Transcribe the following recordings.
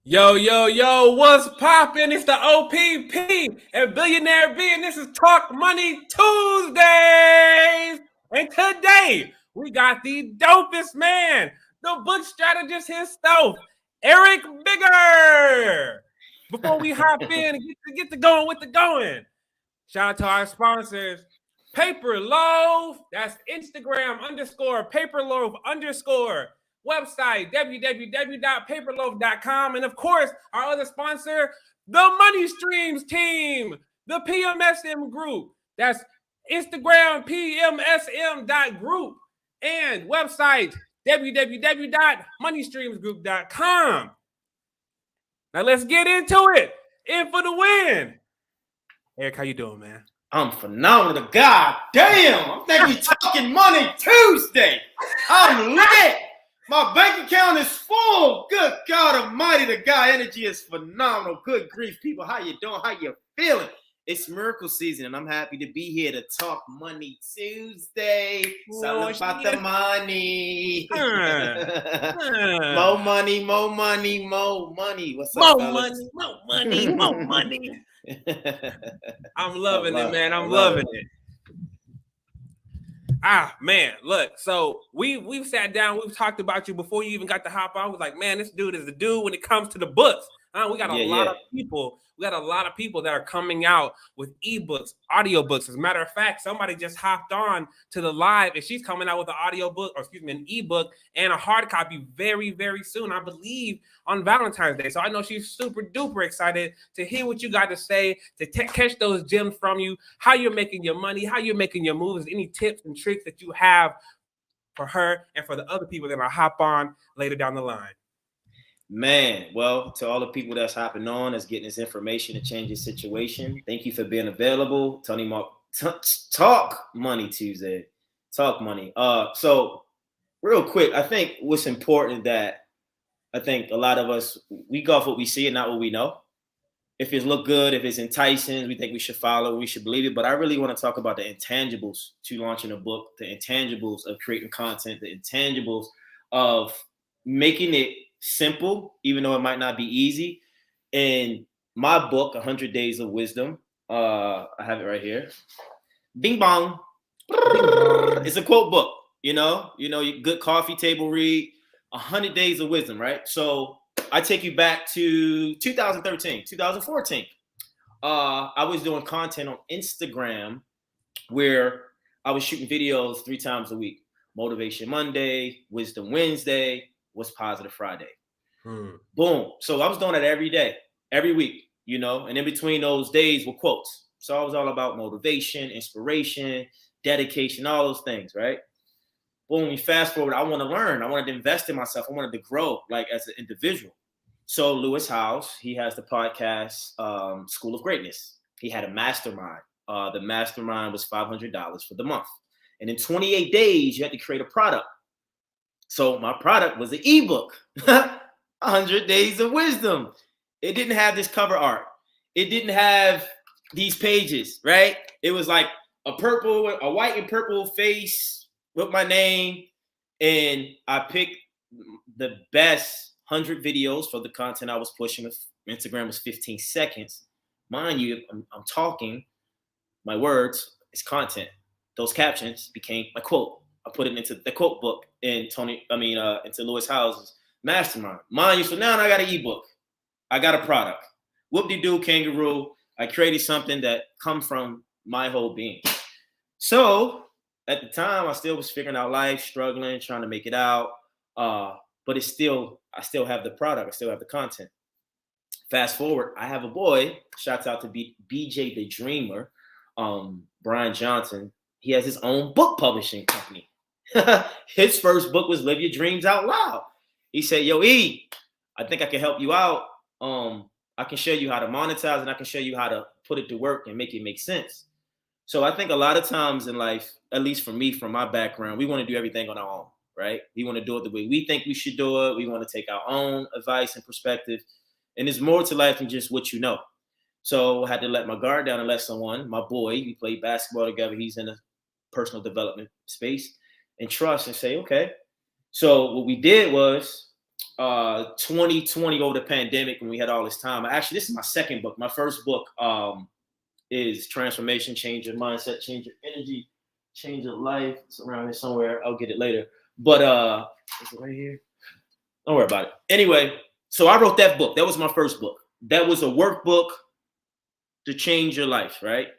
Yo, yo, yo, what's poppin'? It's the OPP and Billionaire B, and this is Talk Money Tuesdays. And today, we got the dopest man, the book strategist himself, Eric Bigger. Before we hop in and get to going with the going, shout out to our sponsors, Paper Loaf. That's Instagram _Paper Loaf _ website www.paperloaf.com, and of course our other sponsor, the Money Streams team, the PMSM group. That's Instagram pmsm.group and website www.moneystreamsgroup.com. Now let's get into it. In for the win. Eric, how you doing, man? I'm phenomenal. God damn. I think we talking Money Tuesday. I'm lit. My bank account is full. Good God Almighty. The guy energy is phenomenal. Good grief, people. How you doing? How you feeling? It's miracle season, and I'm happy to be here to talk Money Tuesday. It's all about the money. More money, more money, more money. What's up, fellas? More money, more money. I'm loving it, man. I'm loving it. Man, look. So we've sat down. We've talked about you before you even got to hop on. I was like, man, this dude is the dude when it comes to the books. We got a lot of people. We got a lot of people that are coming out with ebooks, audiobooks. As a matter of fact, somebody just hopped on to the live, and she's coming out with an an ebook and a hard copy very, very soon. I believe on Valentine's Day. So I know she's super duper excited to hear what you got to say, to catch those gems from you, how you're making your money, how you're making your moves, any tips and tricks that you have for her and for the other people that will hop on later down the line. Man, well, to all the people that's hopping on, that's getting this information to change your situation, thank you for being available. Tony Mark, Talk Money Tuesday. Talk money. So real quick, I think what's important that I think a lot of us, we go off what we see and not what we know. If it look good, if it's enticing, we think we should follow, we should believe it. But I really want to talk about the intangibles to launching a book, the intangibles of creating content, the intangibles of making it simple, even though it might not be easy. In my book, 100 Days of Wisdom, I have it right here. Bing bong. It's a quote book, you know, good coffee table read, 100 Days of Wisdom, right? So I take you back to 2013, 2014. I was doing content on Instagram where I was shooting videos 3 times a week. Motivation Monday, Wisdom Wednesday, What's Positive Friday. Boom. So I was doing that every day, every week, and in between those days were quotes. So I was all about motivation, inspiration, dedication, all those things, right? Boom, you fast forward, I want to learn. I wanted to invest in myself. I wanted to grow like as an individual. So Lewis Howes, he has the podcast, School of Greatness. He had a mastermind. The mastermind was $500 for the month. And in 28 days, you had to create a product. So my product was an ebook, 100 Days of Wisdom. It didn't have this cover art. It didn't have these pages, right? It was like a white and purple face with my name. And I picked the best 100 videos for the content I was pushing. Instagram was 15 seconds. Mind you, I'm talking, my words is content. Those captions became my quote. I put it into the quote book into Lewis Howes' mastermind. Mind you, so now I got an ebook. I got a product. Whoop-de-doo kangaroo. I created something that comes from my whole being. So at the time, I still was figuring out life, struggling, trying to make it out. But I still have the product. I still have the content. Fast forward, I have a boy. Shouts out to BJ the Dreamer, Brian Johnson. He has his own book publishing company. His first book was Live Your Dreams Out Loud. He said, yo, E, I think I can help you out. I can show you how to monetize, and I can show you how to put it to work and make it make sense. So I think a lot of times in life, at least for me, from my background, we want to do everything on our own, right? We want to do it the way we think we should do it. We want to take our own advice and perspective. And there's more to life than just what you know. So I had to let my guard down and let someone, my boy, we played basketball together. He's in a personal development space, and trust and say, okay. So what we did was 2020 over the pandemic when we had all this time. Actually, this is my second book. My first book is Transformation, Change Your Mindset, Change Your Energy, Change Your Life. It's around here somewhere. I'll get it later. But is it right here? Don't worry about it. Anyway, so I wrote that book. That was my first book. That was a workbook to change your life, right?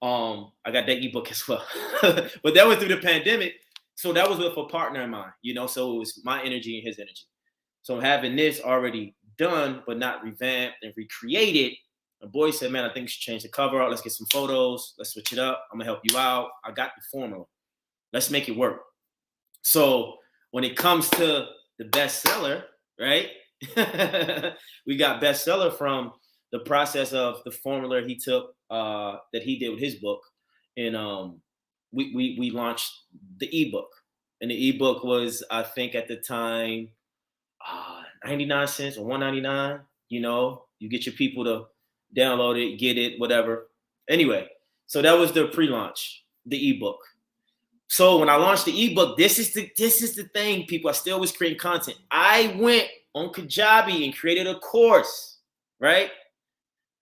I got that ebook as well. But that was through the pandemic. So that was with a partner of mine, so it was my energy and his energy. So having this already done, but not revamped and recreated, the boy said, man, I think you should change the cover out. Let's get some photos. Let's switch it up. I'm going to help you out. I got the formula. Let's make it work. So when it comes to the bestseller, right? We got bestseller from the process of the formula he took that he did with his book. And we launched the ebook. And the ebook was, I think at the time, 99 cents or $1.99. You get your people to download it, get it, whatever. Anyway, so that was the pre-launch, the ebook. So when I launched the ebook, this is the thing, people. I still was creating content. I went on Kajabi and created a course, right?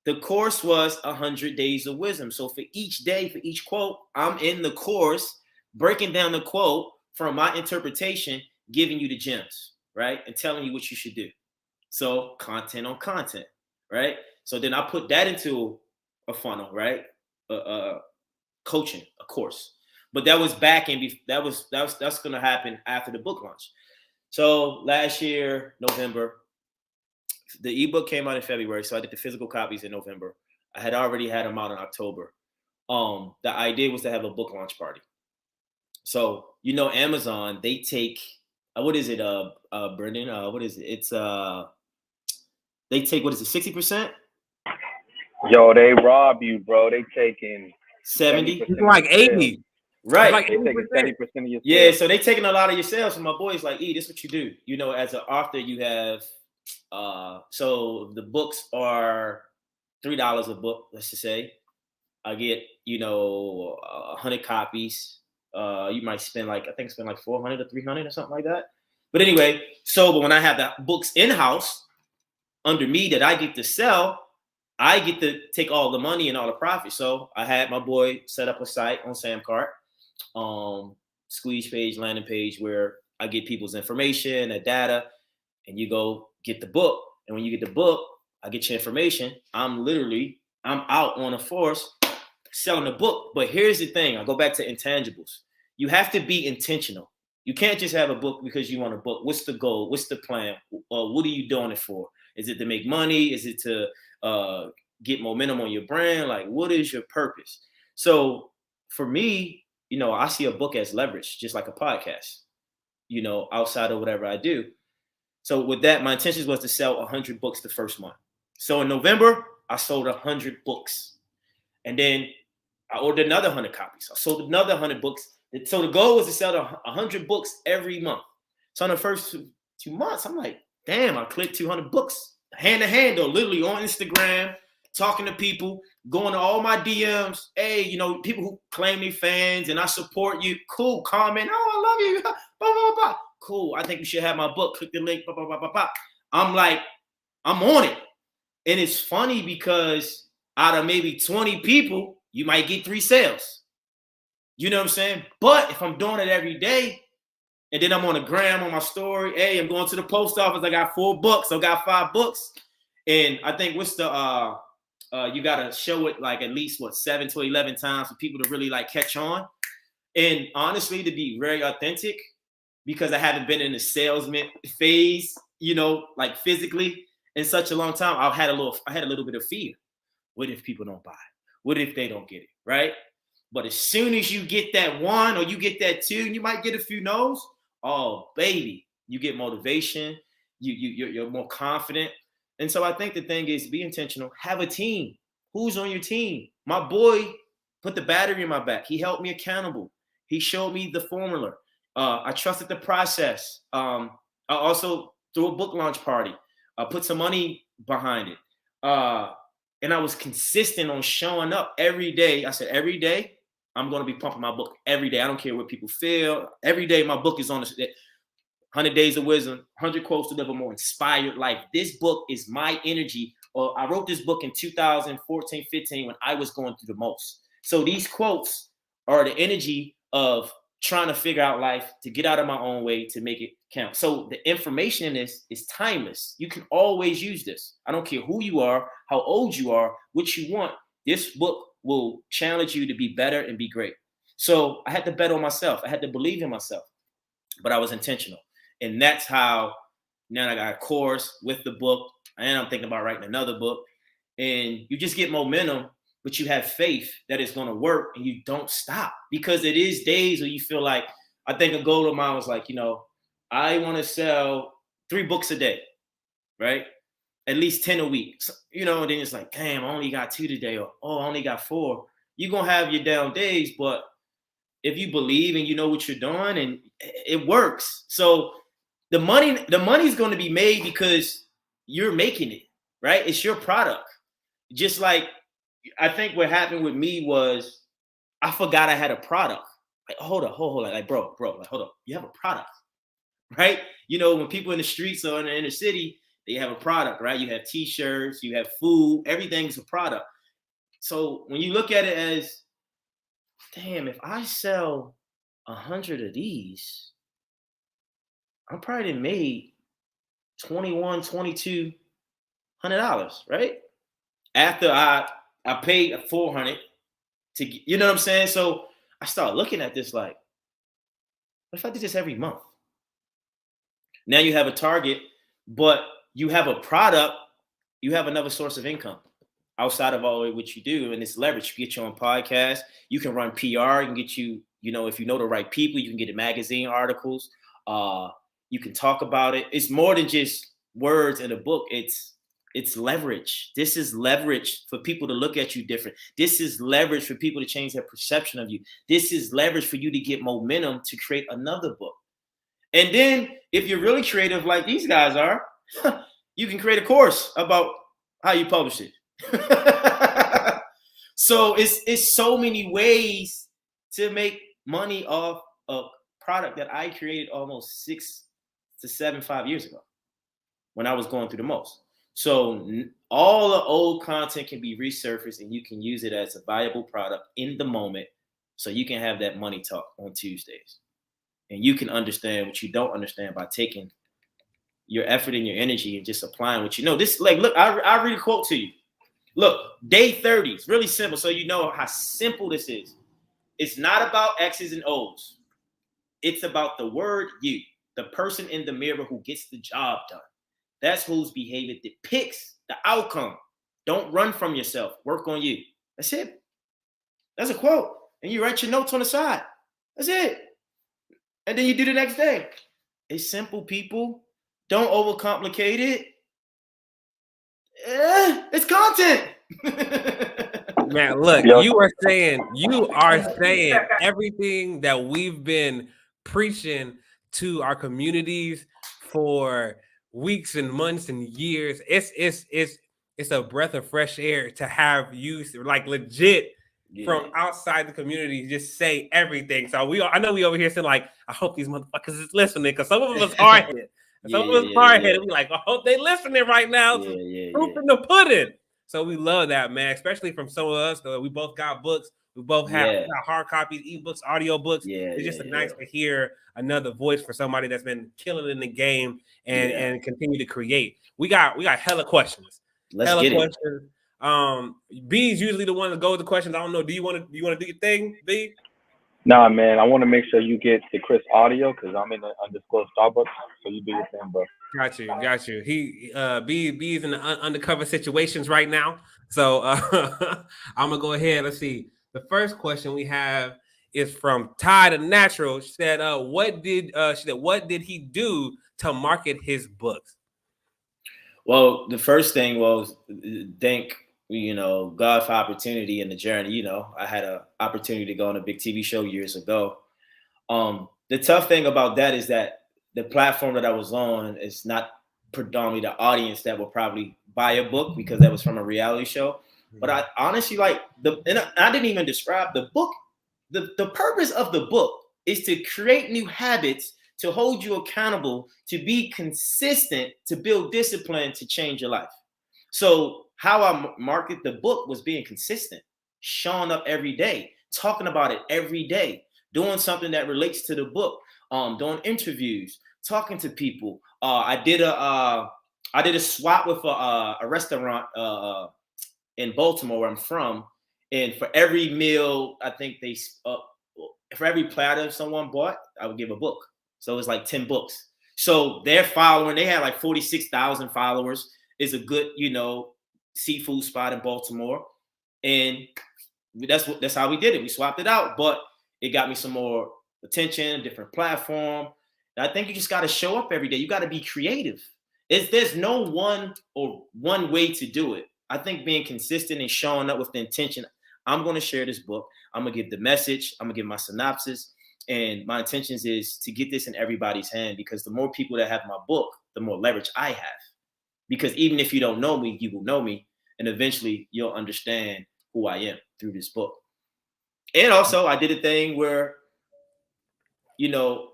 The course was 100 Days of Wisdom. So for each day, for each quote, I'm in the course breaking down the quote from my interpretation, giving you the gems, right? And telling you what you should do. So content on content, right? So then I put that into a funnel, right? Coaching, a course. But that was back in, that's going to happen after the book launch. So last year, November, the ebook came out in February. So I did the physical copies in November. I had already had them out in October. The idea was to have a book launch party. So, Amazon, they take, what is it, Brendan? What is it? It's, they take, 60%? Yo, they rob you, bro. They taking 70? It's like 80. Right. Like they taking 70% of your sales. Yeah, so they taking a lot of your sales. And my boy's like, this is what you do. As an author, you have, so the books are $3 a book, let's just say. I get, 100 copies. You might spend like 400 or 300 or something like that. But anyway, but when I have the books in-house under me that I get to sell, I get to take all the money and all the profit. So I had my boy set up a site on Samcart, squeeze page, landing page, where I get people's information and data, and you go get the book. And when you get the book, I get your information. I'm out on a force selling the book. But here's the thing. I go back to intangibles. You have to be intentional. You can't just have a book because you want a book. What's the goal? What's the plan? What are you doing it for? Is it to make money? Is it to get momentum on your brand? Like, what is your purpose? So for me, I see a book as leverage, just like a podcast, outside of whatever I do. So with that, my intention was to sell 100 books the first month. So in November, I sold 100 books. And then I ordered another 100 copies. I sold another 100 books. So the goal was to sell 100 books every month. So in the first 2 months, I'm like, damn, I clicked 200 books. Hand to hand, though, literally on Instagram, talking to people, going to all my DMs. Hey, people who claim me fans and I support you. Cool, comment. Oh, I love you. Blah, blah, blah. Cool. I think you should have my book. Click the link. Blah, blah, blah, blah, blah. I'm like, I'm on it. And it's funny because out of maybe 20 people, you might get 3 sales. You know what I'm saying? But if I'm doing it every day, and then I'm on the gram on my story, hey, I'm going to the post office. I got 4 books. I got 5 books. And I think what's the you gotta show it like at least 7 to 11 times for people to really like catch on. And honestly, to be very authentic, because I haven't been in the salesman phase, like physically in such a long time, I had a little bit of fear. What if people don't buy? What if they don't get it? Right? But as soon as you get that 1 or you get that 2, you might get a few no's. Oh, baby, you get motivation. You're more confident. And so I think the thing is, be intentional. Have a team. Who's on your team? My boy put the battery in my back. He held me accountable. He showed me the formula. I trusted the process. I also threw a book launch party. I put some money behind it. And I was consistent on showing up every day. I said, every day, I'm going to be pumping my book every day. I don't care what people feel. Every day, my book is on the. 100 Days of Wisdom, 100 Quotes to Live a More Inspired Life. This book is my energy. I wrote this book in 2014, 15 when I was going through the most. So these quotes are the energy of trying to figure out life, to get out of my own way, to make it count. So the information in this is timeless. You can always use this. I don't care who you are, how old you are, what you want. This book will challenge you to be better and be great. So I had to bet on myself. I had to believe in myself, but I was intentional. And that's how now I got a course with the book, and I'm thinking about writing another book. And you just get momentum, but you have faith that it's going to work, and you don't stop, because it is days where you feel like, I think a goal of mine was like, I want to sell 3 books a day, right? At least 10 a week, and then it's like, damn, I only got 2 today, or I only got 4. You're going to have your down days, but if you believe and you know what you're doing, and it works. So the money's going to be made because you're making it, right? It's your product. Just like, I think what happened with me was I forgot I had a product. Like, hold up. Like, bro, like, hold up. You have a product, right? When people in the streets or in the inner city, they have a product, right? You have t-shirts, you have food, everything's a product. So when you look at it as, damn, if I sell 100 of these, I'm probably made $2,100, $2,200, right? After I paid $400 to, you know what I'm saying? So I started looking at this like, what if I did this every month? Now you have a target, but you have a product, you have another source of income outside of all of what you do, and it's leverage. You get your own podcast, you can run PR, you can get you, if you know the right people, you can get the magazine articles, you can talk about it. It's more than just words in a book. It's leverage. This is leverage for people to look at you different. This is leverage for people to change their perception of you. This is leverage for you to get momentum to create another book. And then if you're really creative like these guys are, you can create a course about how you publish it. So it's so many ways to make money off a product that I created almost 5 years ago when I was going through the most. So all the old content can be resurfaced, and you can use it as a valuable product in the moment, so you can have that money talk on Tuesdays. And you can understand what you don't understand by taking your effort and your energy and just applying what you know. This, like, look, I read a quote to you. Look, day 30 is really simple, so you know how simple this is. It's not about X's and O's. It's about the word you, the person in the mirror who gets the job done. That's whose behavior depicts the outcome. Don't run from yourself. Work on you. That's it. That's a quote. And you write your notes on the side. That's it. And then you do the next day. It's simple, people. Don't overcomplicate it. It's content. Man, look, you are saying everything that we've been preaching to our communities for weeks and months and years. It's a breath of fresh air to have you, like, legit from outside the community just say everything. So I know we over here saying, like, I hope these motherfuckers is listening, because some of us hard headed. Some of us hard headed. We like, I hope they listening right now. Proof in the pudding. So we love that, man, especially from some of us. We both got books. We both have hard copies, ebooks, audio books. It's just nice to hear another voice for somebody that's been killing in the game and continue to create. We got hella questions. Let's get it. B's usually the one to go with the questions. I don't know. Do you want to do your thing, B? Nah, man. I want to make sure you get the Chris audio, because I'm in the undisclosed Starbucks. So you do your thing, bro. Got you. He B is in the undercover situations right now. So I'm gonna go ahead. Let's see. The first question we have is from Ty the Natural. She said, what did he do to market his books? Well, the first thing was thank God for opportunity in the journey. I had an opportunity to go on a big TV show years ago. The tough thing about that is that the platform that I was on is not predominantly the audience that will probably buy a book, because that was from a reality show. But I honestly I didn't even describe the book. The purpose of the book is to create new habits to hold you accountable, to be consistent, to build discipline, to change your life. So how I market the book was being consistent, showing up every day, talking about it every day, doing something that relates to the book, doing interviews, talking to people. I did a swap with a restaurant in Baltimore, where I'm from, and for every meal, I think they for every platter someone bought, I would give a book. So it was like 10 books. So their following, they had like 46,000 followers. Is a good, seafood spot in Baltimore, and that's how we did it. We swapped it out, but it got me some more attention, a different platform. And I think you just got to show up every day. You got to be creative. There's no one way to do it. I think being consistent and showing up with the intention. I'm going to share this book. I'm going to give the message. I'm going to give my synopsis. And my intentions is to get this in everybody's hand, because the more people that have my book, the more leverage I have. Because even if you don't know me, you will know me. And eventually you'll understand who I am through this book. And also I did a thing where,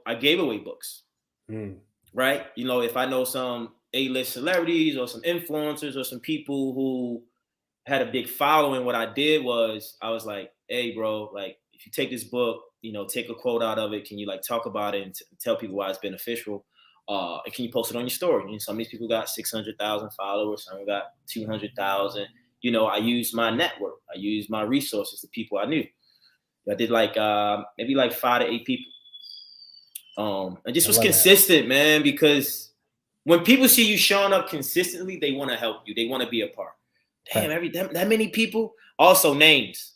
I gave away books, right? If I know some A-list celebrities or some influencers or some people who had a big following, what I did was I was like, hey, bro, like if you take this book, take a quote out of it. Can you talk about it and tell people why it's beneficial? And can you post it on your story? Some of these people got 600,000 followers. Some got 200,000. I used my network. I used my resources, the people I knew. I did maybe 5 to 8 people. And just was consistent, man, because when people see you showing up consistently, they want to help you. They want to be a part. Damn, that many people. Also, names.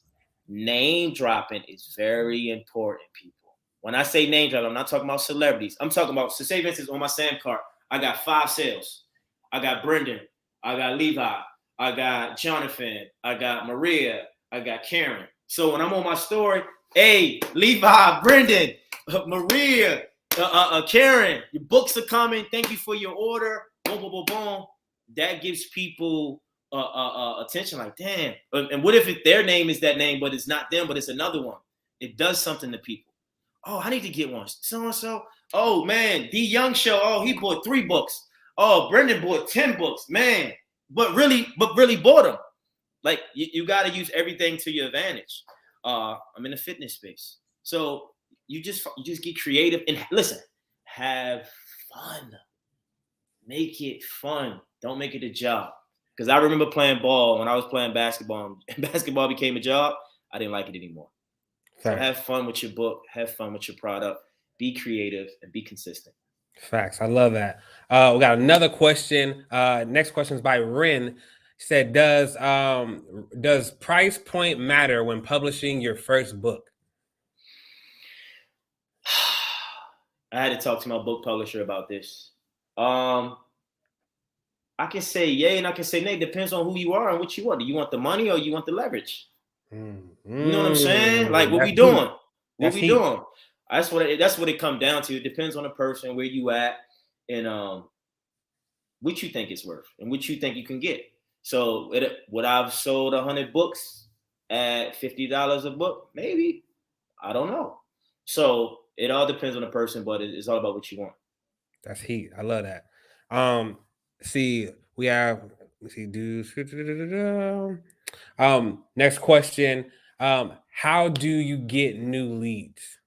Name dropping is very important, people. When I say name dropping, I'm not talking about celebrities. I'm talking about, so say, for instance, on my SAM card, I got 5 sales. I got Brendan. I got Levi. I got Jonathan. I got Maria. I got Karen. So when I'm on my story, hey, Levi, Brendan, Maria, Karen, your books are coming. Thank you for your order. Boom, boom, boom, boom. That gives people attention. Like, damn. And what if their name is that name, but it's not them, but it's another one? It does something to people. Oh, I need to get one. So-and-so. Oh, man, D Young Show. Oh, he bought 3 books. Oh, Brendan bought 10 books. Man, but really bought them. Like, you got to use everything to your advantage. I'm in the fitness space. So you just get creative and listen, have fun. Make it fun. Don't make it a job. Because I remember playing ball when I was playing basketball, and basketball became a job. I didn't like it anymore. So have fun with your book. Have fun with your product. Be creative and be consistent. Facts. I love that. We got another question. Next question is by Ren. He said, does price point matter when publishing your first book? I had to talk to my book publisher about this. I can say yay and I can say nay. Depends on who you are and what you want. Do you want the money or you want the leverage? You know what I'm saying? Like, what we doing? What we doing? That's what it comes down to. It depends on the person, where you at, and what you think it's worth and what you think you can get. So would I've sold 100 books at $50 a book?Maybe. I don't know. So it all depends on the person, but it's all about what you want. That's heat. I love that. We have, next question. How do you get new leads?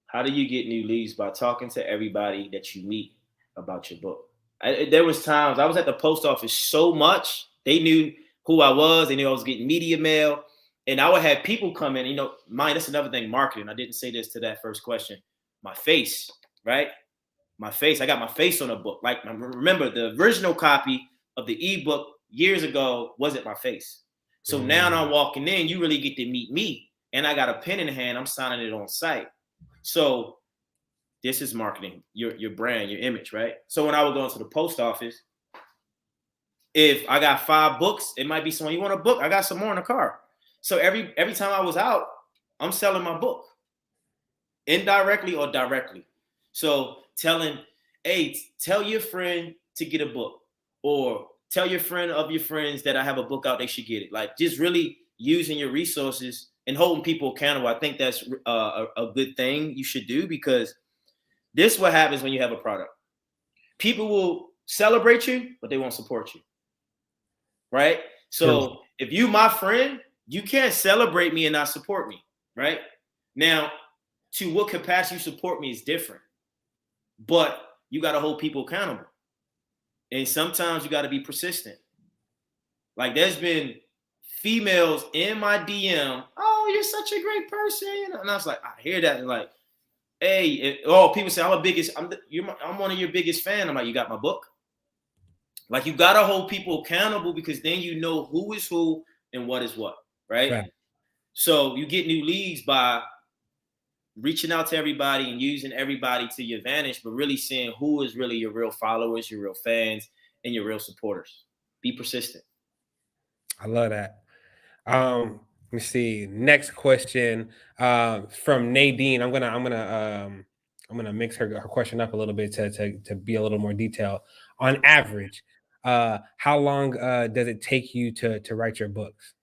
How do you get new leads? By talking to everybody that you meet about your book. There was times I was at the post office so much, they knew who I was. They knew I was getting media mail. And I would have people come in, that's another thing, marketing. I didn't say this to that first question. My face, right? My face. I got my face on a book. Like, remember, the original copy of the ebook years ago wasn't my face. So now I'm walking in, you really get to meet me. And I got a pen in hand. I'm signing it on site. So this is marketing, your brand, your image, right? So when I would go into the post office, if I got 5 books, it might be someone, you want a book? I got some more in the car. So every time I was out, I'm selling my book, indirectly or directly. So tell your friend to get a book, or tell your friend of your friends that I have a book out, they should get it. Like, just really using your resources and holding people accountable. I think that's a good thing you should do, because this is what happens when you have a product. People will celebrate you, but they won't support you. Right? So if you my friend, you can't celebrate me and not support me. Right? Now, to what capacity you support me is different. But you got to hold people accountable. And sometimes you got to be persistent. Like, there's been females in my DM, oh, you're such a great person. And I was like, I hear that. And like, hey, people say, I'm one of your biggest fans. I'm like, you got my book? Like, you got to hold people accountable, because then you know who is who and what is what, right? So you get new leads by reaching out to everybody and using everybody to your advantage, but really seeing who is really your real followers, your real fans, and your real supporters. Be persistent. I love that. Let me see. Next question from Nadine. I'm gonna mix her question up a little bit to be a little more detailed. On average, how long does it take you to write your books?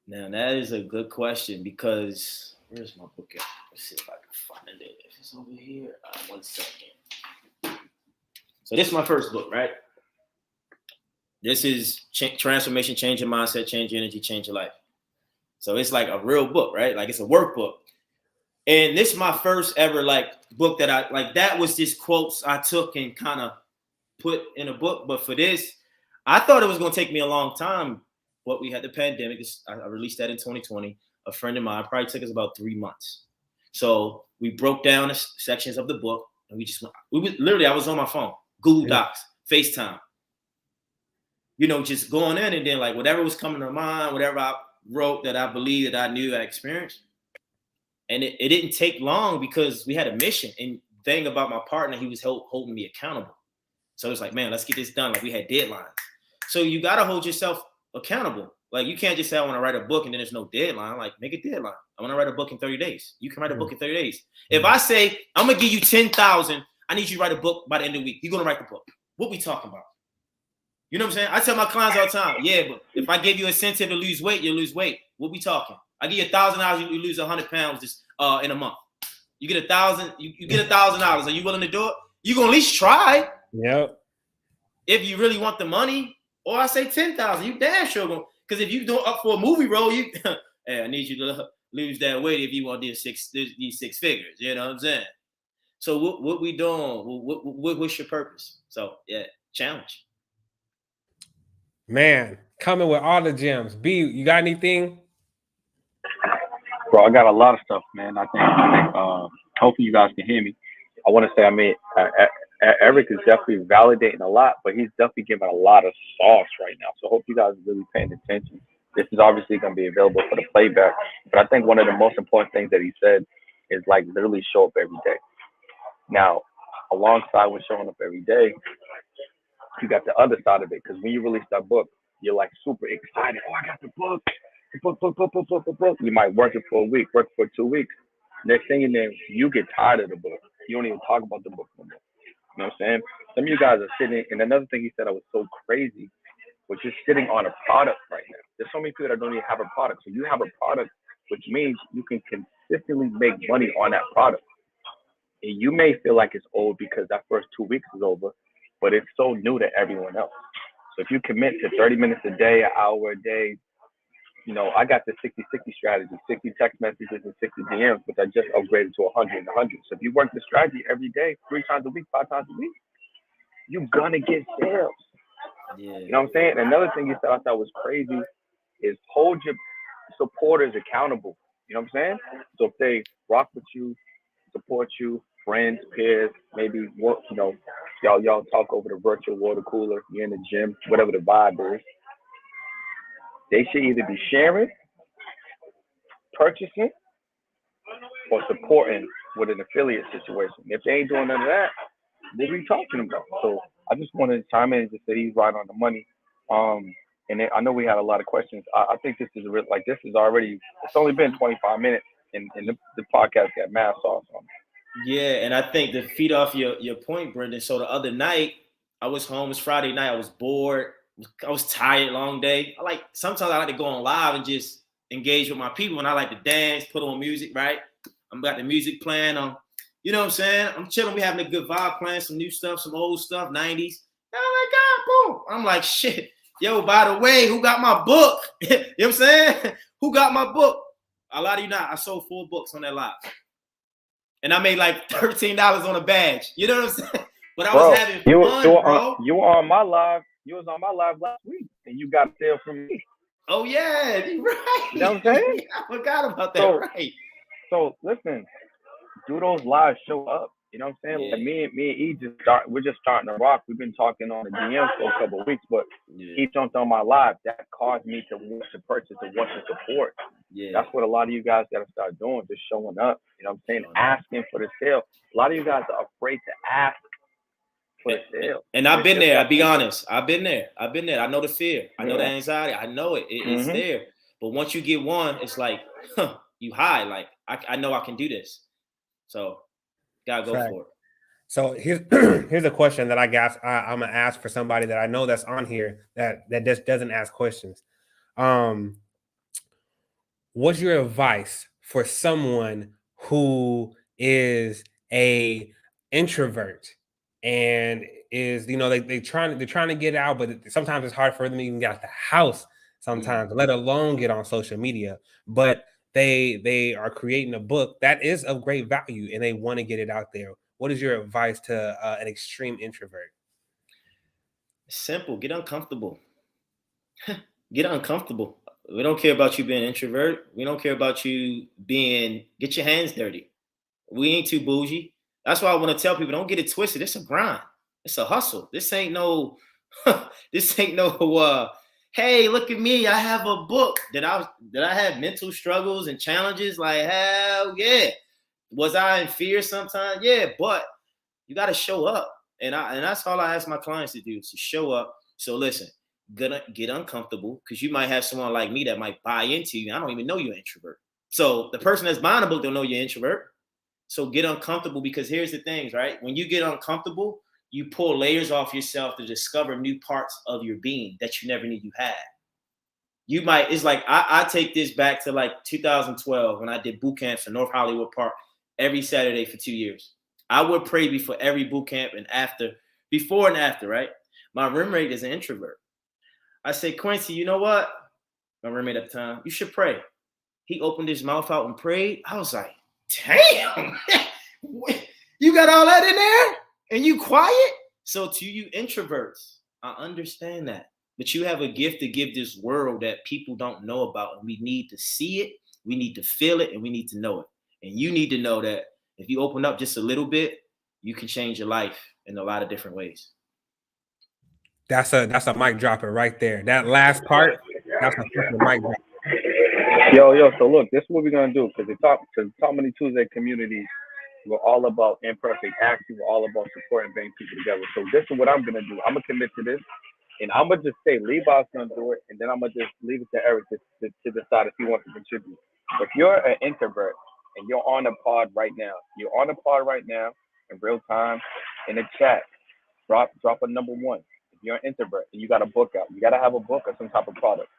Now, that is a good question, because where's my book at? Let's see if I can find it. If it's over here, 1 second. So this is my first book, right? This is Transformation, Change Your Mindset, Change Your Energy, Change Your Life. So it's like a real book, right? Like, it's a workbook. And this is my first ever book that was just quotes I took and kind of put in a book. But for this, I thought it was going to take me a long time. But we had the pandemic. I released that in 2020. A friend of mine, probably took us about 3 months. So we broke down the sections of the book, and I was on my phone, Google Docs, FaceTime, just going in, and then whatever was coming to mind, whatever I wrote that I believed, that I knew, I experienced. And it didn't take long, because we had a mission. And the thing about my partner, he was holding me accountable. So it's like, man, let's get this done. We had deadlines. So you got to hold yourself accountable. You can't just say, I want to write a book and then there's no deadline. Make a deadline. I want to write a book in 30 days. You can write a book in 30 days. If I say, I'm going to give you 10,000, I need you to write a book by the end of the week. You're going to write the book. What we talking about? You know what I'm saying? I tell my clients all the time, yeah, but if I give you incentive to lose weight, you lose weight. What we talking? I give you $1,000, you lose 100 pounds just in a month. You get $1,000, you get $1,000. Are you willing to do it? You gonna at least try. Yep. If you really want the money, or I say 10,000, you damn sure gonna. Because if you do up for a movie role, hey, I need you to lose that weight if you want these six figures. You know what I'm saying? So what we doing? What's your purpose? So yeah, challenge. Man, coming with all the gems. B, you got anything? Bro, I got a lot of stuff, man. I think hopefully you guys can hear me. I want to say, Eric is definitely validating a lot, but he's definitely giving a lot of sauce right now. So I hope you guys are really paying attention. This is obviously going to be available for the playback, but I think one of the most important things that he said is literally show up every day. Now, alongside with showing up every day, you got the other side of it, because when you release that book, you're super excited. Oh, I got the book. Book. You might work it for a week, work for 2 weeks. Next thing you know, you get tired of the book. You don't even talk about the book no more. You know what I'm saying? Some of you guys are sitting, and another thing he said that was so crazy was just sitting on a product right now. There's so many people that don't even have a product. So you have a product, which means you can consistently make money on that product. And you may feel like it's old because that first 2 weeks is over, but it's so new to everyone else. So if you commit to 30 minutes a day, an hour a day, I got the 60-60 strategy, 60 text messages and 60 DMs, which I just upgraded to 100 and 100. So if you work the strategy every day, 3 times a week, 5 times a week, you're going to get sales. Yeah. You know what I'm saying? Another thing you said I thought was crazy is hold your supporters accountable. You know what I'm saying? So if they rock with you, support you, friends, peers, maybe work, y'all talk over the virtual water cooler, you're in the gym, whatever the vibe is. They should either be sharing, purchasing, or supporting with an affiliate situation. If they ain't doing none of that, what are we talking about? So I just wanted to chime in and just say he's right on the money. And I know we had a lot of questions. I think this is this is already, it's only been 25 minutes and the podcast got mad sauce on it. Yeah, and I think to feed off your point, Brendan, so the other night, I was home, it's Friday night, I was bored. I was tired, long day. Sometimes I like to go on live and just engage with my people, and I like to dance, put on music, right? I'm got the music playing. You know what I'm saying? I'm chilling. We having a good vibe, playing some new stuff, some old stuff, 90s. Oh my God, boom. I'm like, shit. Yo, by the way, who got my book? You know what I'm saying? Who got my book? A lot of you not. I sold 4 books on that live. And I made like $13 on a badge. You know what I'm saying? But I was having fun, bro. You were on my live. You was on my live last week, and you got a sale from me. Oh yeah, you're right. You know what I'm saying? I forgot about that. Right. So listen, do those lives show up? You know what I'm saying? Yeah. Like me and E we're just starting to rock. We've been talking on the DM for a couple of weeks, but he jumped on my live. That caused me to want to purchase and want to support. Yeah. That's what a lot of you guys got to start doing, just showing up. You know what I'm saying? Asking for the sale. A lot of you guys are afraid to ask for the sale. And I've been there. I'll be honest. I've been there. I know the fear. I know the anxiety. I know it. It's there. But once you get one, it's like, you high. Like, I know I can do this. So, gotta go for it. So here's a question that I guess I'm gonna ask for somebody that I know that's on here that just doesn't ask questions. What's your advice for someone who is a introvert and is, you know, they're trying to get out, but sometimes it's hard for them to even get out the house sometimes, let alone get on social media. But they are creating a book that is of great value and they want to get it out there. What is your advice to an extreme introvert? Simple. Get uncomfortable. Get uncomfortable. We don't care about you being an introvert. We don't care about you get your hands dirty. We ain't too bougie. That's why I want to tell people, don't get it twisted. It's a grind. It's a hustle. This ain't no, hey, look at me. I have a book. Did I have mental struggles and challenges? Like, hell yeah. Was I in fear sometimes? Yeah, but you got to show up. And that's all I ask my clients to do, is to show up. So listen, gonna get uncomfortable, because you might have someone like me that might buy into you. I don't even know you're an introvert. So the person that's buying the book don't know you're an introvert. So get uncomfortable, because here's the things, right? When you get uncomfortable, you pull layers off yourself to discover new parts of your being that you never knew you had. It's like, I take this back to like 2012 when I did boot camps in North Hollywood Park every Saturday for 2 years. I would pray before every boot camp and before and after, right? My roommate is an introvert. I say, Quincy, you know what? My roommate at the time, you should pray. He opened his mouth out and prayed. I was like, damn, you got all that in there and you quiet? So to you introverts, I understand that. But you have a gift to give this world that people don't know about. And we need to see it, we need to feel it, and we need to know it. And you need to know that if you open up just a little bit, you can change your life in a lot of different ways. That's a mic dropper right there. That last part, that's a fucking mic drop. Yo, so look, this is what we're gonna do, because the Talk Money Tuesday communities, we're all about imperfect action, we're all about supporting, bringing people together. So this is what I'm gonna do. I'm gonna commit to this, and I'm gonna just say Levi's gonna do it, and then I'm gonna just leave it to Eric to decide if he wants to contribute. If you're an introvert and you're on a pod right now in real time in the chat, drop a number 1. If you're an introvert and you got a book out, you gotta have a book or some type of product.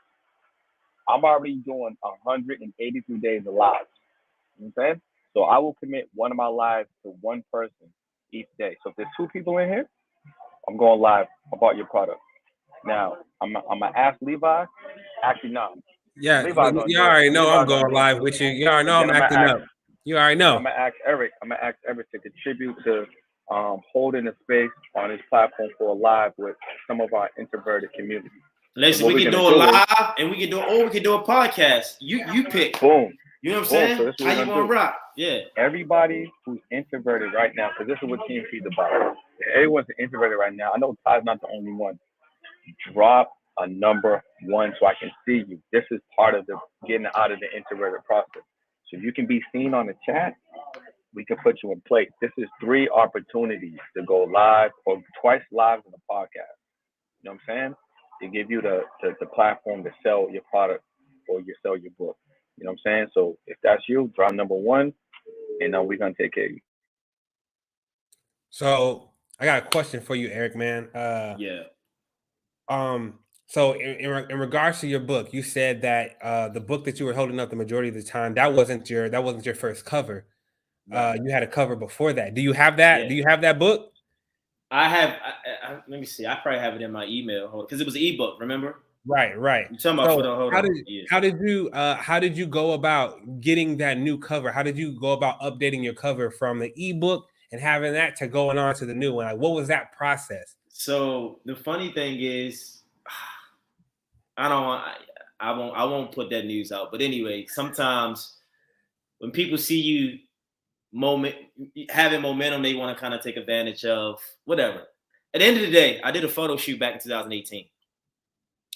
I'm already doing 183 days of lives. You know what I'm saying? So I will commit one of my lives to one person each day. So if there's 2 people in here, I'm going live about your product. Now, I'm gonna ask Levi. Actually, no. Yeah, you already know I'm going live with you. You already know I'm acting up. You already know. I'm gonna ask Eric to contribute to holding a space on his platform for a live with some of our introverted community. Listen, we can do a live, and we can do a podcast. You pick. Boom. You know what I'm saying? So how you gonna rock? Yeah. Everybody who's introverted right now, because this is what Team Feed's about. Everyone's introverted right now. I know Ty's not the only one. Drop a number 1 so I can see you. This is part of the getting out of the introverted process. So you can be seen on the chat. We can put you in place. This is 3 opportunities to go live or twice live in the podcast. You know what I'm saying? To give you the platform to sell your product or you sell your book. You know what I'm saying? So if that's you, drop number 1, and we're gonna take care of you. So I got a question for you, Eric, man. So in regards to your book, you said that the book that you were holding up the majority of the time, that wasn't your first cover. Right. You had a cover before that. Do you have that? Yeah. Do you have that book? I have. Let me see. I probably have it in my email because it was an ebook. Remember? Right. You talking about So for the hold on? Yeah. how did you go about getting that new cover? How did you go about updating your cover from the ebook and having that to going on to the new one? Like, what was that process? So the funny thing is, I won't put that news out. But anyway, sometimes when people see you having momentum, they want to kind of take advantage of whatever. At the end of the day, I did a photo shoot back in 2018.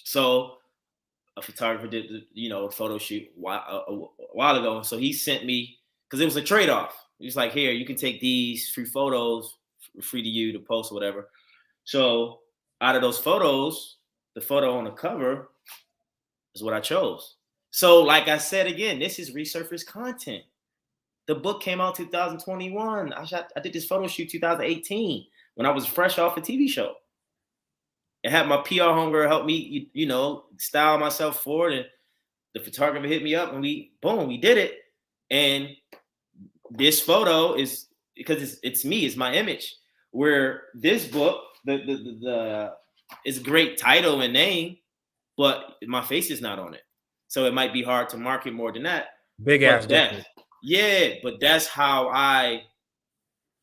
So a photographer did, a photo shoot a while ago. So he sent me, because it was a trade-off. He was like, here, you can take these free photos, free to you to post or whatever. So out of those photos, the photo on the cover is what I chose. So like I said, again, this is resurfaced content. The book came out 2021. I did this photo shoot 2018 when I was fresh off a TV show. I had my PR homegirl help me, style myself for it. And the photographer hit me up and we did it. And this photo is, because it's me, it's my image. Where this book, the it's a great title and name, but my face is not on it. So it might be hard to market more than that. Big ass difference. Yeah, but that's how I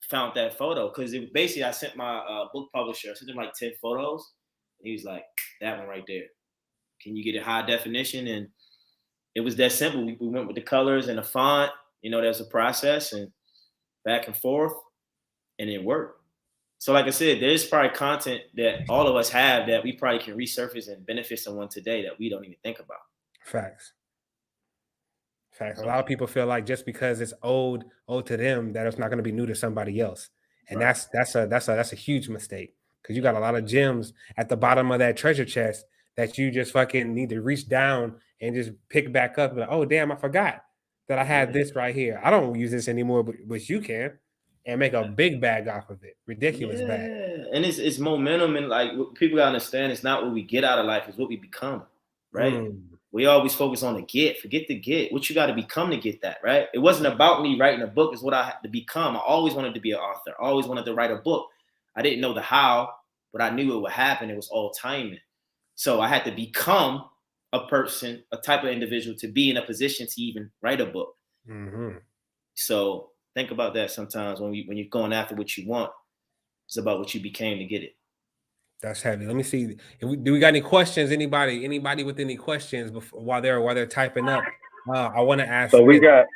found that photo. Because basically I sent my book publisher, I sent him like 10 photos. And he was like, that one right there. Can you get it high definition? And it was that simple. We went with the colors and the font. There's a process and back and forth, and it worked. So like I said, there's probably content that all of us have that we probably can resurface and benefit someone today that we don't even think about. Facts. A lot of people feel like just because it's old to them, that it's not going to be new to somebody else, and Right. that's a huge mistake, because you got a lot of gems at the bottom of that treasure chest that you just fucking need to reach down and just pick back up. Like, oh damn, I forgot that I had this right here. I don't use this anymore, but you can, and make a big bag off of it. Ridiculous bag. And it's momentum, and like people gotta understand, it's not what we get out of life, it's what we become, right? We always focus on the get, forget the get. What you got to become to get that, right? It wasn't about me writing a book, it's what I had to become. I always wanted to be an author. I always wanted to write a book. I didn't know the how, but I knew it would happen. It was all timing. So I had to become a person, a type of individual to be in a position to even write a book. Mm-hmm. So think about that sometimes when you're going after what you want. It's about what you became to get it. That's heavy. Let me see. Do we got any questions? Anybody with any questions before while they're typing up? I want to ask. So we got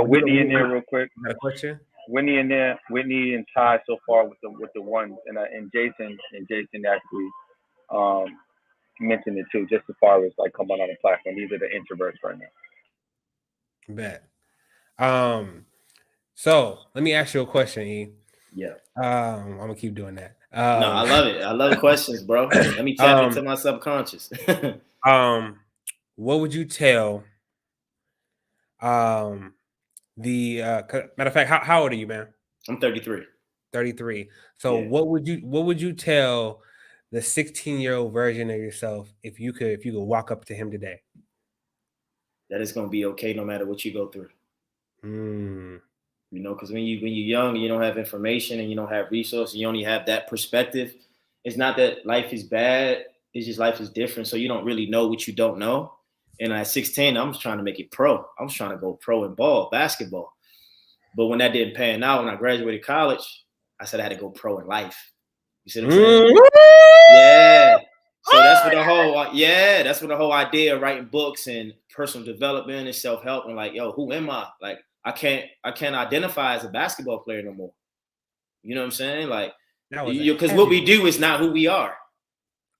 Whitney in there real quick. Got a question? Whitney in there. Whitney and Ty so far with the ones, and Jason actually mentioned it too, just as far as like coming on the platform. These are the introverts right now. Bet. So let me ask you a question, E. Yeah. I'm gonna keep doing that. No, I love it. I love questions, bro. Let me tap into my subconscious. What would you tell matter of fact, how old are you, man? I'm 33. 33. So yeah. What would you tell the 16-year-old version of yourself if you could walk up to him today? That it's gonna be okay no matter what you go through. Because when you're young and you don't have information and you don't have resources, you only have that perspective. It's not that life is bad, it's just life is different. So you don't really know what you don't know. And at 16, I was trying to make it pro. I was trying to go pro in basketball. But when that didn't pan out, when I graduated college, I said I had to go pro in life. You see what I'm saying? Yeah. So that's what the whole idea of writing books and personal development and self-help and like, yo, who am I? Like, I can't identify as a basketball player no more. You know what I'm saying? Like, because what we do is not who we are.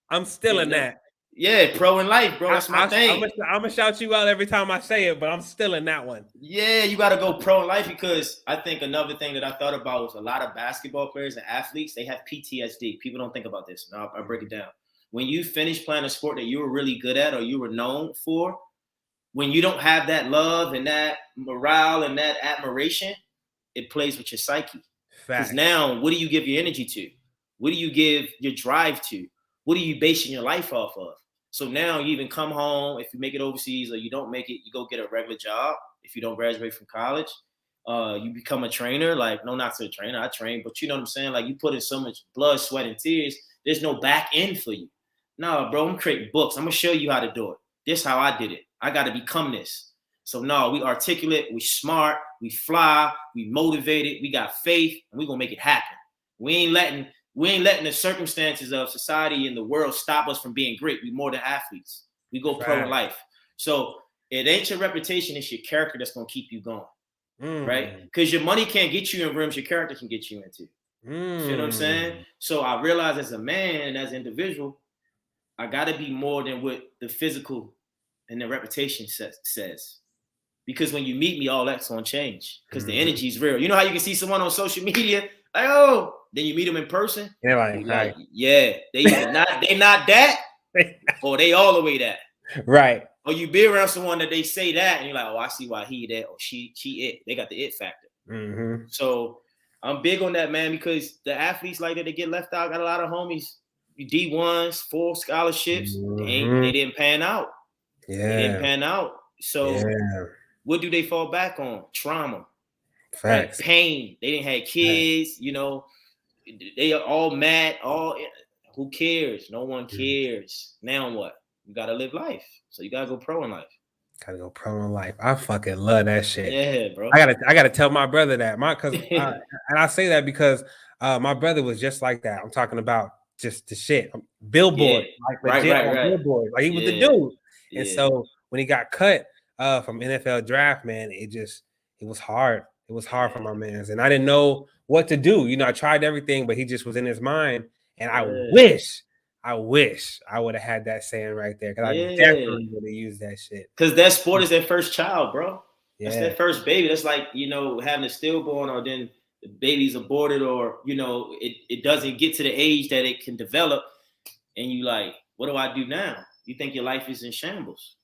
I'm still in that. Yeah, pro in life, bro. That's my thing. I'm gonna shout you out every time I say it, but I'm still in that one. Yeah, you got to go pro in life, because I think another thing that I thought about was a lot of basketball players and athletes, they have PTSD. People don't think about this. Now I'll break it down. When you finish playing a sport that you were really good at or you were known for, when you don't have that love and that morale and that admiration, it plays with your psyche. Because now, what do you give your energy to? What do you give your drive to? What are you basing your life off of? So now you even come home, if you make it overseas or you don't make it, you go get a regular job. If you don't graduate from college, you become a trainer. Like, no, not to a trainer, I train, but you know what I'm saying? Like, you put in so much blood, sweat, and tears, there's no back end for you. No, bro, I'm creating books. I'm gonna show you how to do it. This how I did it. I gotta become this. So no, we articulate, we smart, we fly, we motivated, we got faith, and we gonna make it happen. We ain't letting the circumstances of society and the world stop us from being great. We more than athletes. We go pro in life. So it ain't your reputation, it's your character that's gonna keep you going. Right? Because your money can't get you in rooms your character can get you into. You know what I'm saying? So I realized as a man and as an individual, I gotta be more than what the physical and the reputation says. Because when you meet me, all that's gonna change. Because the energy is real. You know how you can see someone on social media, like, oh, then you meet them in person. Yeah, like yeah, they not that, or they all the way that. Right. Or you be around someone that they say that, and you're like, oh, I see why he that, or she it. They got the it factor. So I'm big on that, man, because the athletes like that, they get left out. Got a lot of homies, D1s, 4 scholarships. They didn't pan out. Yeah. They didn't pan out. So what do they fall back on? Trauma. Facts. Right? Pain. They didn't have kids, you know. They are all mad. Who cares? No one cares. Now what? You gotta live life. So you gotta go pro in life. Gotta go pro in life. I fucking love that shit. Yeah, bro. I gotta tell my brother that. And I say that because my brother was just like that. I'm talking about just the shit. Billboard. Like legit on Billboard. Like he was the dude. And so when he got cut from NFL draft, man, it was hard. It was hard for my man. And I didn't know what to do. You know, I tried everything, but he just was in his mind. And I wish I would have had that saying right there. Because I definitely would have used that shit. Because that sport is their first child, bro. That's their first baby. That's like, you know, having a stillborn, or then the baby's aborted, or, you know, it doesn't get to the age that it can develop. And you like, what do I do now? You think your life is in shambles.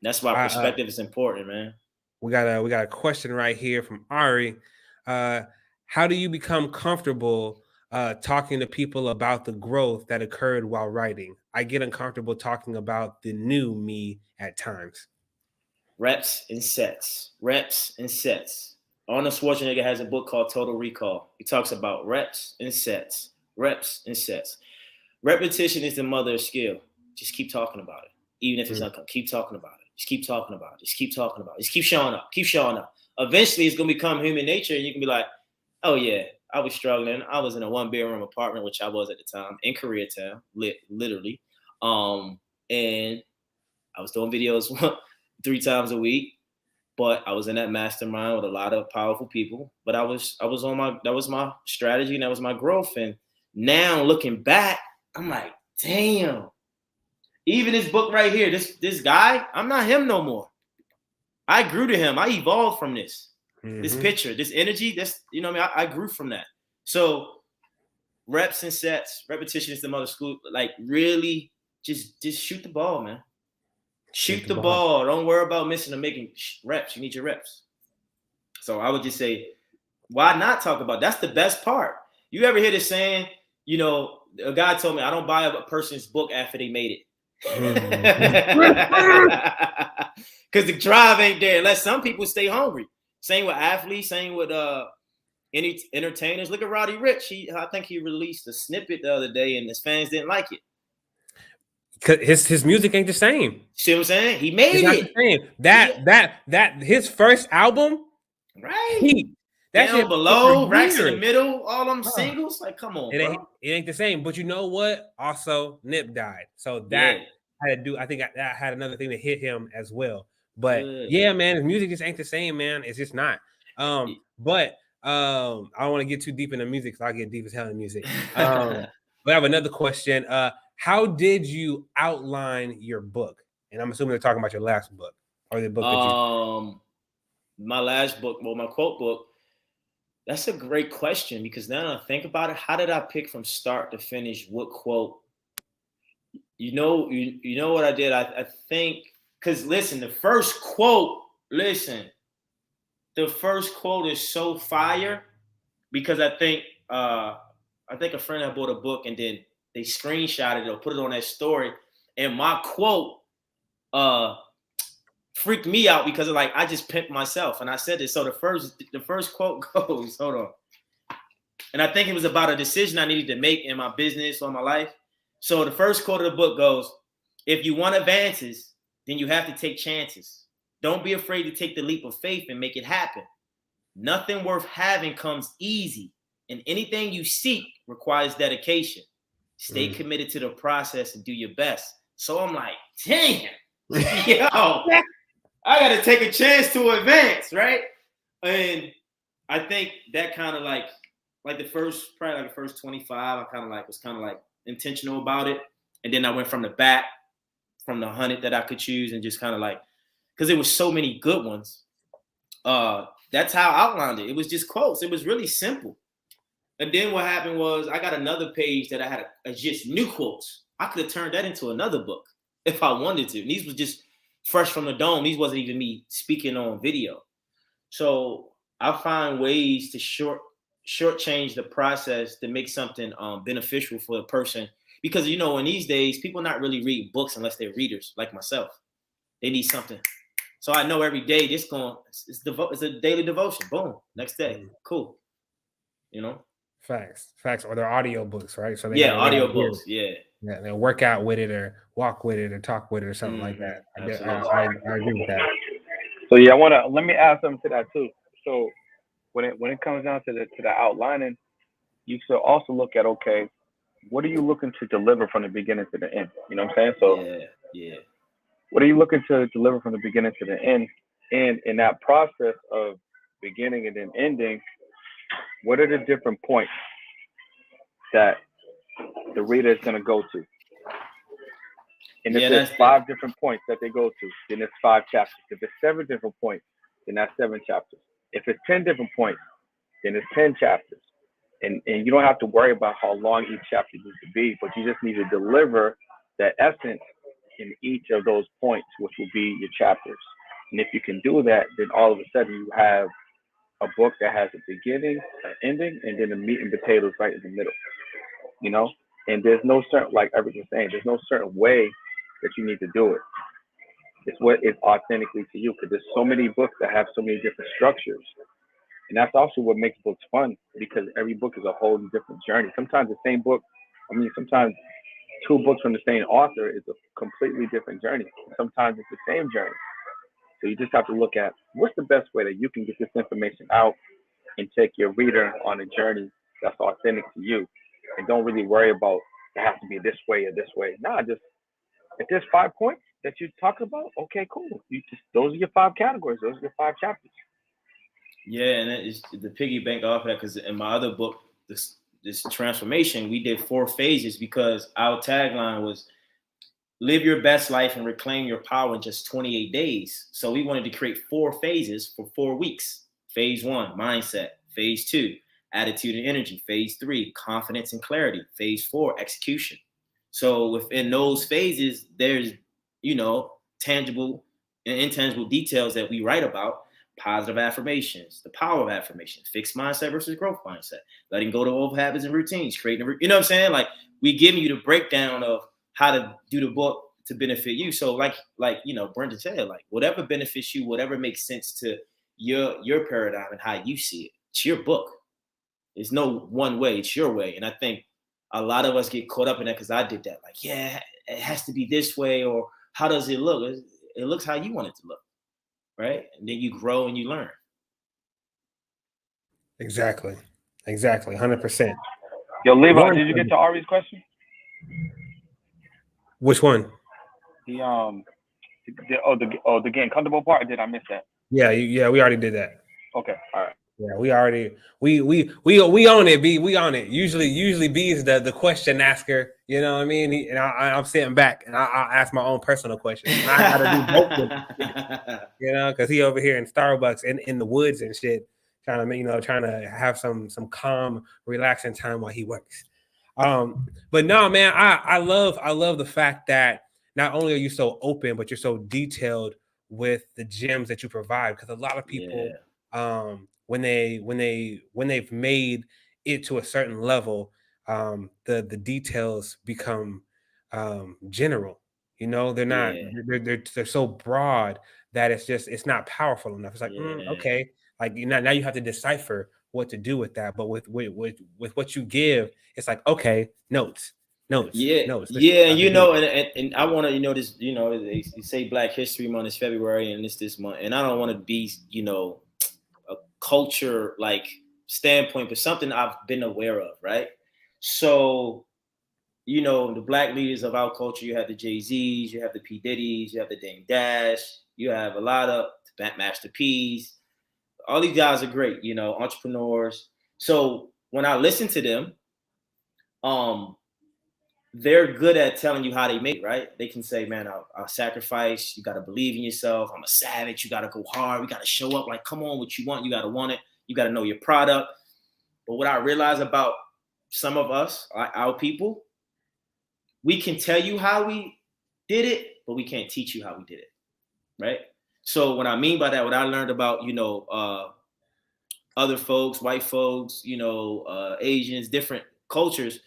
That's why perspective is important, man. We got a question right here from Ari. How do you become comfortable talking to people about the growth that occurred while writing? I get uncomfortable talking about the new me at times. Reps and sets. Reps and sets. Arnold Schwarzenegger has a book called Total Recall. He talks about reps and sets. Reps and sets. Repetition is the mother of skill. Just keep talking about it. Even if it's uncomfortable. Keep talking about it. Just keep talking about it. Just keep talking about it. Just keep showing up. Keep showing up. Eventually, it's going to become human nature, and you can be like, oh, yeah, I was struggling. I was in a 1-bedroom apartment, which I was at the time, in Koreatown, literally. And I was doing videos 3 times a week, but I was in that mastermind with a lot of powerful people. But that was my strategy, and that was my growth. And now looking back, I'm like, damn. Even this book right here, this guy, I'm not him no more. I grew to him. I evolved from this. This picture, this energy, you know what I mean? I grew from that. So reps and sets, repetition is the mother of school. Like, really just shoot the ball, man. Shoot the ball. Don't worry about missing or making reps. You need your reps. So I would just say, why not talk about it? That's the best part. You ever hear this saying, you know, a guy told me, I don't buy a person's book after they made it. Because the drive ain't there unless some people stay hungry. Same with athletes, same with any entertainers. Look at Roddy Ricch. I think he released a snippet the other day and his fans didn't like it. Because his music ain't the same. See what I'm saying? He made it. That his first album, right? That's Down below, racks in the middle, all them singles. Like, come on, it ain't the same. But you know what? Also, Nip died, so that had to do. I think that had another thing to hit him as well. But yeah, man, his music just ain't the same, man. It's just not. But I don't want to get too deep into music, so I'll get deep as hell in music. But I have another question. How did you outline your book? And I'm assuming they're talking about your last book or the book that you. My last book, well, my quote book. That's a great question because now that I think about it, how did I pick from start to finish what quote? You know what I did? I think, because listen, the first quote is so fire because I think a friend had bought a book and then they screenshotted it or put it on their story. And my quote freaked me out because of, like, I just pimped myself. And I said this. So the first quote goes, hold on. And I think it was about a decision I needed to make in my business or my life. So the first quote of the book goes, if you want advances, then you have to take chances. Don't be afraid to take the leap of faith and make it happen. Nothing worth having comes easy, and anything you seek requires dedication. Stay committed to the process and do your best. So I'm like, damn, yo, I got to take a chance to advance, right? And I think that kind of like the first 25, I kind of like was kind of like intentional about it. And then I went from the back, from the 100 that I could choose, and just kind of like, because there was so many good ones. That's how I outlined it. It was just quotes. It was really simple. And then what happened was I got another page that I had just new quotes. I could have turned that into another book if I wanted to. And these was just fresh from the dome. These wasn't even me speaking on video. So I find ways to shortchange the process to make something beneficial for the person. Because, you know, in these days, people not really reading books unless they're readers like myself. They need something. So I know every day it's a daily devotion. Boom. Next day. Cool. You know? Facts. Or they're audio books, right? So audio books. Yeah. Yeah, they'll work out with it or walk with it or talk with it or something like that. I agree with that. So yeah, let me add something to that too. So when it comes down to the outlining, you should also look at, okay, what are you looking to deliver from the beginning to the end? You know what I'm saying? So yeah. What are you looking to deliver from the beginning to the end? And in that process of beginning and then ending, what are the different points that the reader is going to go to? And if there's 5 different points that they go to, then it's 5 chapters. If it's 7 different points, then that's 7 chapters. If it's 10 different points, then it's 10 chapters. And you don't have to worry about how long each chapter needs to be, but you just need to deliver that essence in each of those points, which will be your chapters. And if you can do that, then all of a sudden you have a book that has a beginning, an ending, and then the meat and potatoes right in the middle. You know? And there's no certain, like Eric was saying, there's no certain way that you need to do it. It's what is authentically to you, because there's so many books that have so many different structures. And that's also what makes books fun, because every book is a whole different journey. Sometimes the same book, sometimes 2 books from the same author is a completely different journey. Sometimes it's the same journey. So you just have to look at what's the best way that you can get this information out and take your reader on a journey that's authentic to you. And don't really worry about it has to be this way or this way. Nah, just if there's 5 points that you talk about, okay, cool. Those are your 5 categories. Those are your 5 chapters. Yeah, and it's the piggy bank off of that, because in my other book, this transformation, we did 4 phases because our tagline was live your best life and reclaim your power in just 28 days. So we wanted to create 4 phases for 4 weeks. Phase 1, mindset. Phase 2, attitude and energy. Phase 3, confidence and clarity. Phase 4, execution. So within those phases, there's, tangible and intangible details that we write about. Positive affirmations, the power of affirmation, fixed mindset versus growth mindset, letting go to old habits and routines, creating, you know what I'm saying? Like, we give you the breakdown of how to do the book to benefit you. So like Brendan said, like, whatever benefits you, whatever makes sense to your paradigm and how you see it, it's your book. There's no one way, it's your way. And I think a lot of us get caught up in that, because I did that. Like, yeah, it has to be this way, or how does it look? It looks how you want it to look. Right? And then you grow and you learn. Exactly. 100%. Yo, Levi, did you get to Ari's question? Which one? The getting comfortable part, or did I miss that? Yeah, we already did that. Okay, all right. Yeah, we already we own it, B. We own it. Usually B is the question asker. You know what I mean? I'm sitting back and I ask my own personal questions. And I gotta do both of them, because he over here in Starbucks in the woods and shit, trying to have some calm, relaxing time while he works. But no, man, I love the fact that not only are you so open, but you're so detailed with the gems that you provide. Because a lot of people, when they've made it to a certain level, the details become general. You know, they're not Yeah. they're so broad that it's not powerful enough. It's like, Yeah. okay, like now you have to decipher what to do with that. But with what you give, it's like, okay, notes. Yeah, Let's yeah, and about to do it. and I want to, this, they say Black History Month is February, and it's this month, and I don't want to be, a culture like standpoint, but something I've been aware of, right? So, the Black leaders of our culture, you have the Jay-Z's, you have the P. Diddy's, you have the Dame Dash, you have a lot of Master P's. All these guys are great, entrepreneurs. So when I listen to them, they're good at telling you how they make it, right? They can say, man, I'll sacrifice. You got to believe in yourself. I'm a savage. You got to go hard. We got to show up. Like, come on, what you want, you got to want it. You got to know your product. But what I realize about some of us, our people, we can tell you how we did it, but we can't teach you how we did it, right? So what I mean by that, what I learned about, other folks, white folks, Asians, different cultures,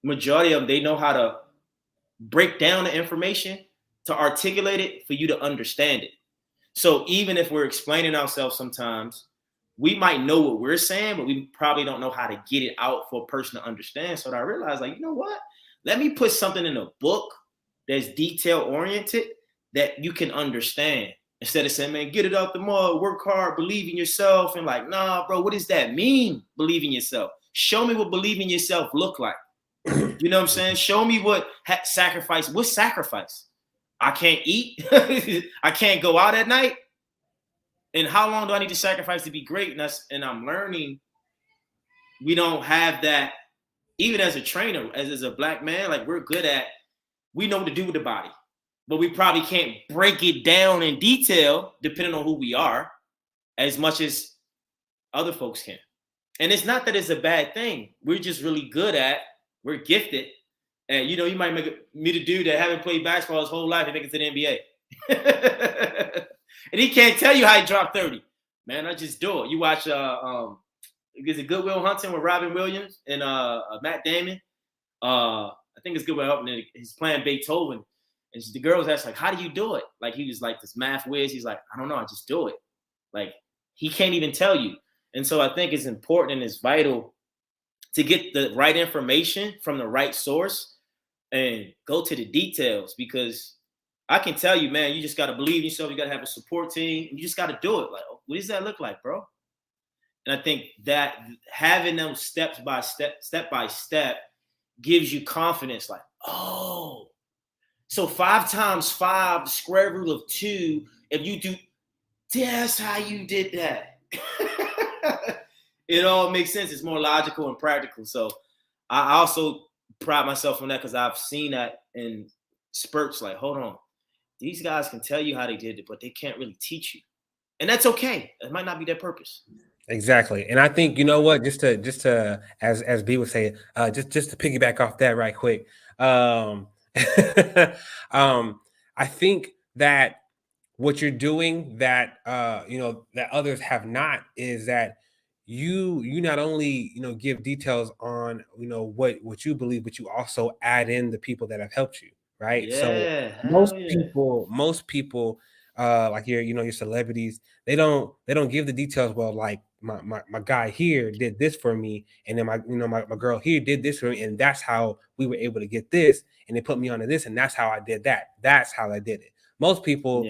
majority of them, they know how to break down the information to articulate it for you to understand it. So even if we're explaining ourselves sometimes, we might know what we're saying, but we probably don't know how to get it out for a person to understand. So I realized, like, you know what? Let me put something in a book that's detail oriented that you can understand. Instead of saying, man, get it out the mud, work hard, believe in yourself. And like, nah, bro, what does that mean? Believe in yourself. Show me what believe in yourself look like. You know what I'm saying? Show me what sacrifice. What's sacrifice? I can't eat. I can't go out at night. And how long do I need to sacrifice to be great? And I'm learning we don't have that. Even as a trainer, as a Black man, like we know what to do with the body. But we probably can't break it down in detail, depending on who we are, as much as other folks can. And it's not that it's a bad thing. We're just really good we're gifted. And, you might meet a dude that haven't played basketball his whole life and make it to the NBA. And he can't tell you how he dropped 30. Man, I just do it. You watch, is it Good Will Hunting with Robin Williams and Matt Damon? I think it's Good Will Hunting. He's playing Beethoven. And the girls asked, like, how do you do it? Like, he was like this math whiz. He's like, I don't know. I just do it. Like, he can't even tell you. And so I think it's important and it's vital to get the right information from the right source and go to the details, because I can tell you, man, you just got to believe in yourself. You got to have a support team. And you just got to do it. Like, what does that look like, bro? And I think that having them step by step gives you confidence. Like, oh, so 5 times 5, the square root of 2, if you do, that's how you did that. It all makes sense. It's more logical and practical. So I also pride myself on that, because I've seen that in spurts. Like, hold on, these guys can tell you how they did it, but they can't really teach you. And that's okay. It might not be their purpose. Exactly. And I think, you know what, just to as B would say, just to piggyback off that right quick. I think that what you're doing that that others have not is that you not only give details on what you believe, but you also add in the people that have helped you, right? Yeah, So most people like your celebrities, they don't give the details. Well, like my guy here did this for me, and then my girl here did this for me, and that's how we were able to get this, and they put me onto this, and that's how I did that. That's how I did it. Most people,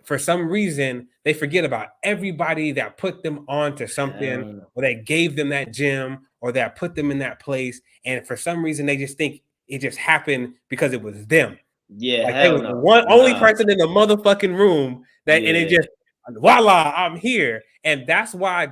for some reason, they forget about everybody that put them onto something, or that gave them that gym, or that put them in that place, and for some reason they just think it just happened because it was them. Yeah, like they was the only person in the motherfucking room and it just voila, I'm here. And that's why,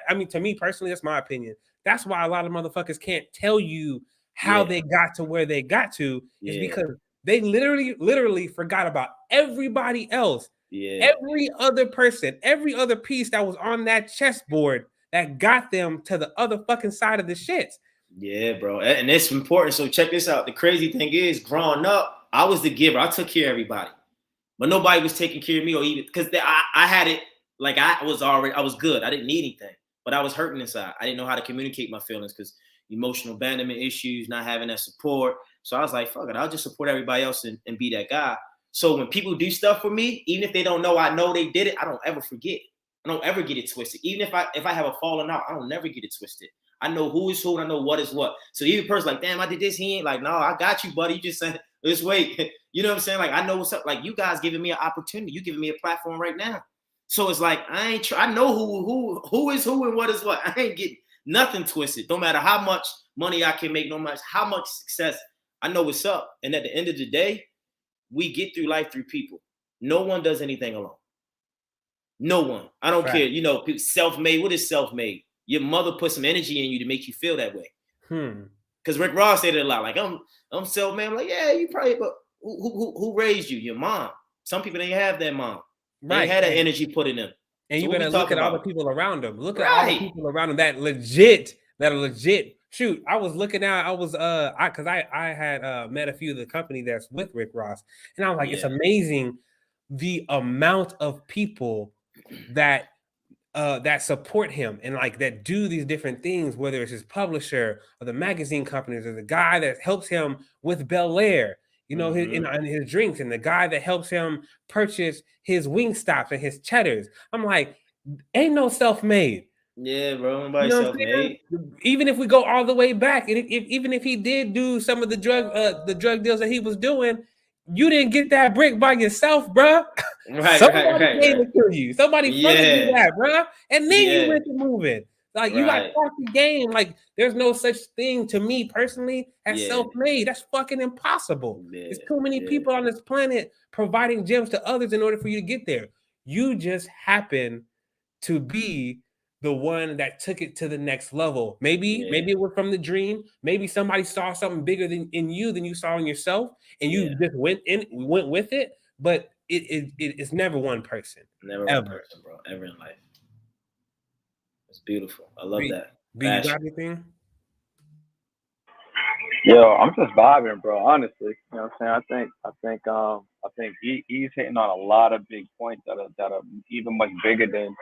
I mean, to me personally, that's my opinion. That's why a lot of motherfuckers can't tell you how they got to where they got to, is because they literally forgot about everybody else. Every other person, every other piece that was on that chessboard that got them to the other fucking side of the shit. Yeah, bro. And it's important. So check this out. The crazy thing is, growing up, I was the giver. I took care of everybody. But nobody was taking care of me, or even because I had it like I was good. I didn't need anything, but I was hurting inside. I didn't know how to communicate my feelings because, emotional abandonment issues, not having that support. So I was like, fuck it, I'll just support everybody else and be that guy. So when people do stuff for me, even if they don't know I know they did it, I don't ever forget. I don't ever get it twisted. Even if I have a falling out, I don't never get it twisted. I know who is who and I know what is what. So even person like, damn, I did this, he ain't like, no, I got you, buddy. You just said, let's wait. You know what I'm saying? Like, I know what's up. Like, you guys giving me an opportunity. You giving me a platform right now. So it's like, I know who is who and what is what. I ain't getting nothing twisted. No matter how much money I can make, no matter how much success, I know what's up. And at the end of the day, we get through life through people. No one does anything alone. No one. I don't care. You know, self-made. What is self-made? Your mother put some energy in you to make you feel that way. Because Rick Ross said it a lot. Like, I'm self-made. I'm like, yeah, you probably, but who raised you? Your mom. Some people didn't have that mom. They had that energy put in them. And you better look at all the people around them. Look at all the people around them that are legit. Shoot, I was looking out. I was because I had met a few of the company that's with Rick Ross, and I was like, it's amazing the amount of people that support him and like that do these different things, whether it's his publisher or the magazine companies or the guy that helps him with Bel Air, you know, his drinks, and the guy that helps him purchase his Wingstops and his cheddars. I'm like, ain't no self-made. Yeah, bro. Nobody's self-made. Even if we go all the way back, and even if he did do some of the drug deals that he was doing, you didn't get that brick by yourself, bro. Somebody gave it to you. Somebody funded you that, bro. And then you went to moving. Like, you got to talk the game. Like, there's no such thing to me personally as self-made. That's fucking impossible. There's too many people on this planet providing gems to others in order for you to get there. You just happen to be the one that took it to the next level. Maybe it was from the dream. Maybe somebody saw something bigger in you than you saw in yourself, and you just went with it. But it's never one person. Never one person, bro. Ever in life. It's beautiful. I love that. B, you got anything? Yo, I'm just vibing, bro. Honestly, you know what I'm saying. I think he's hitting on a lot of big points that are even much bigger than,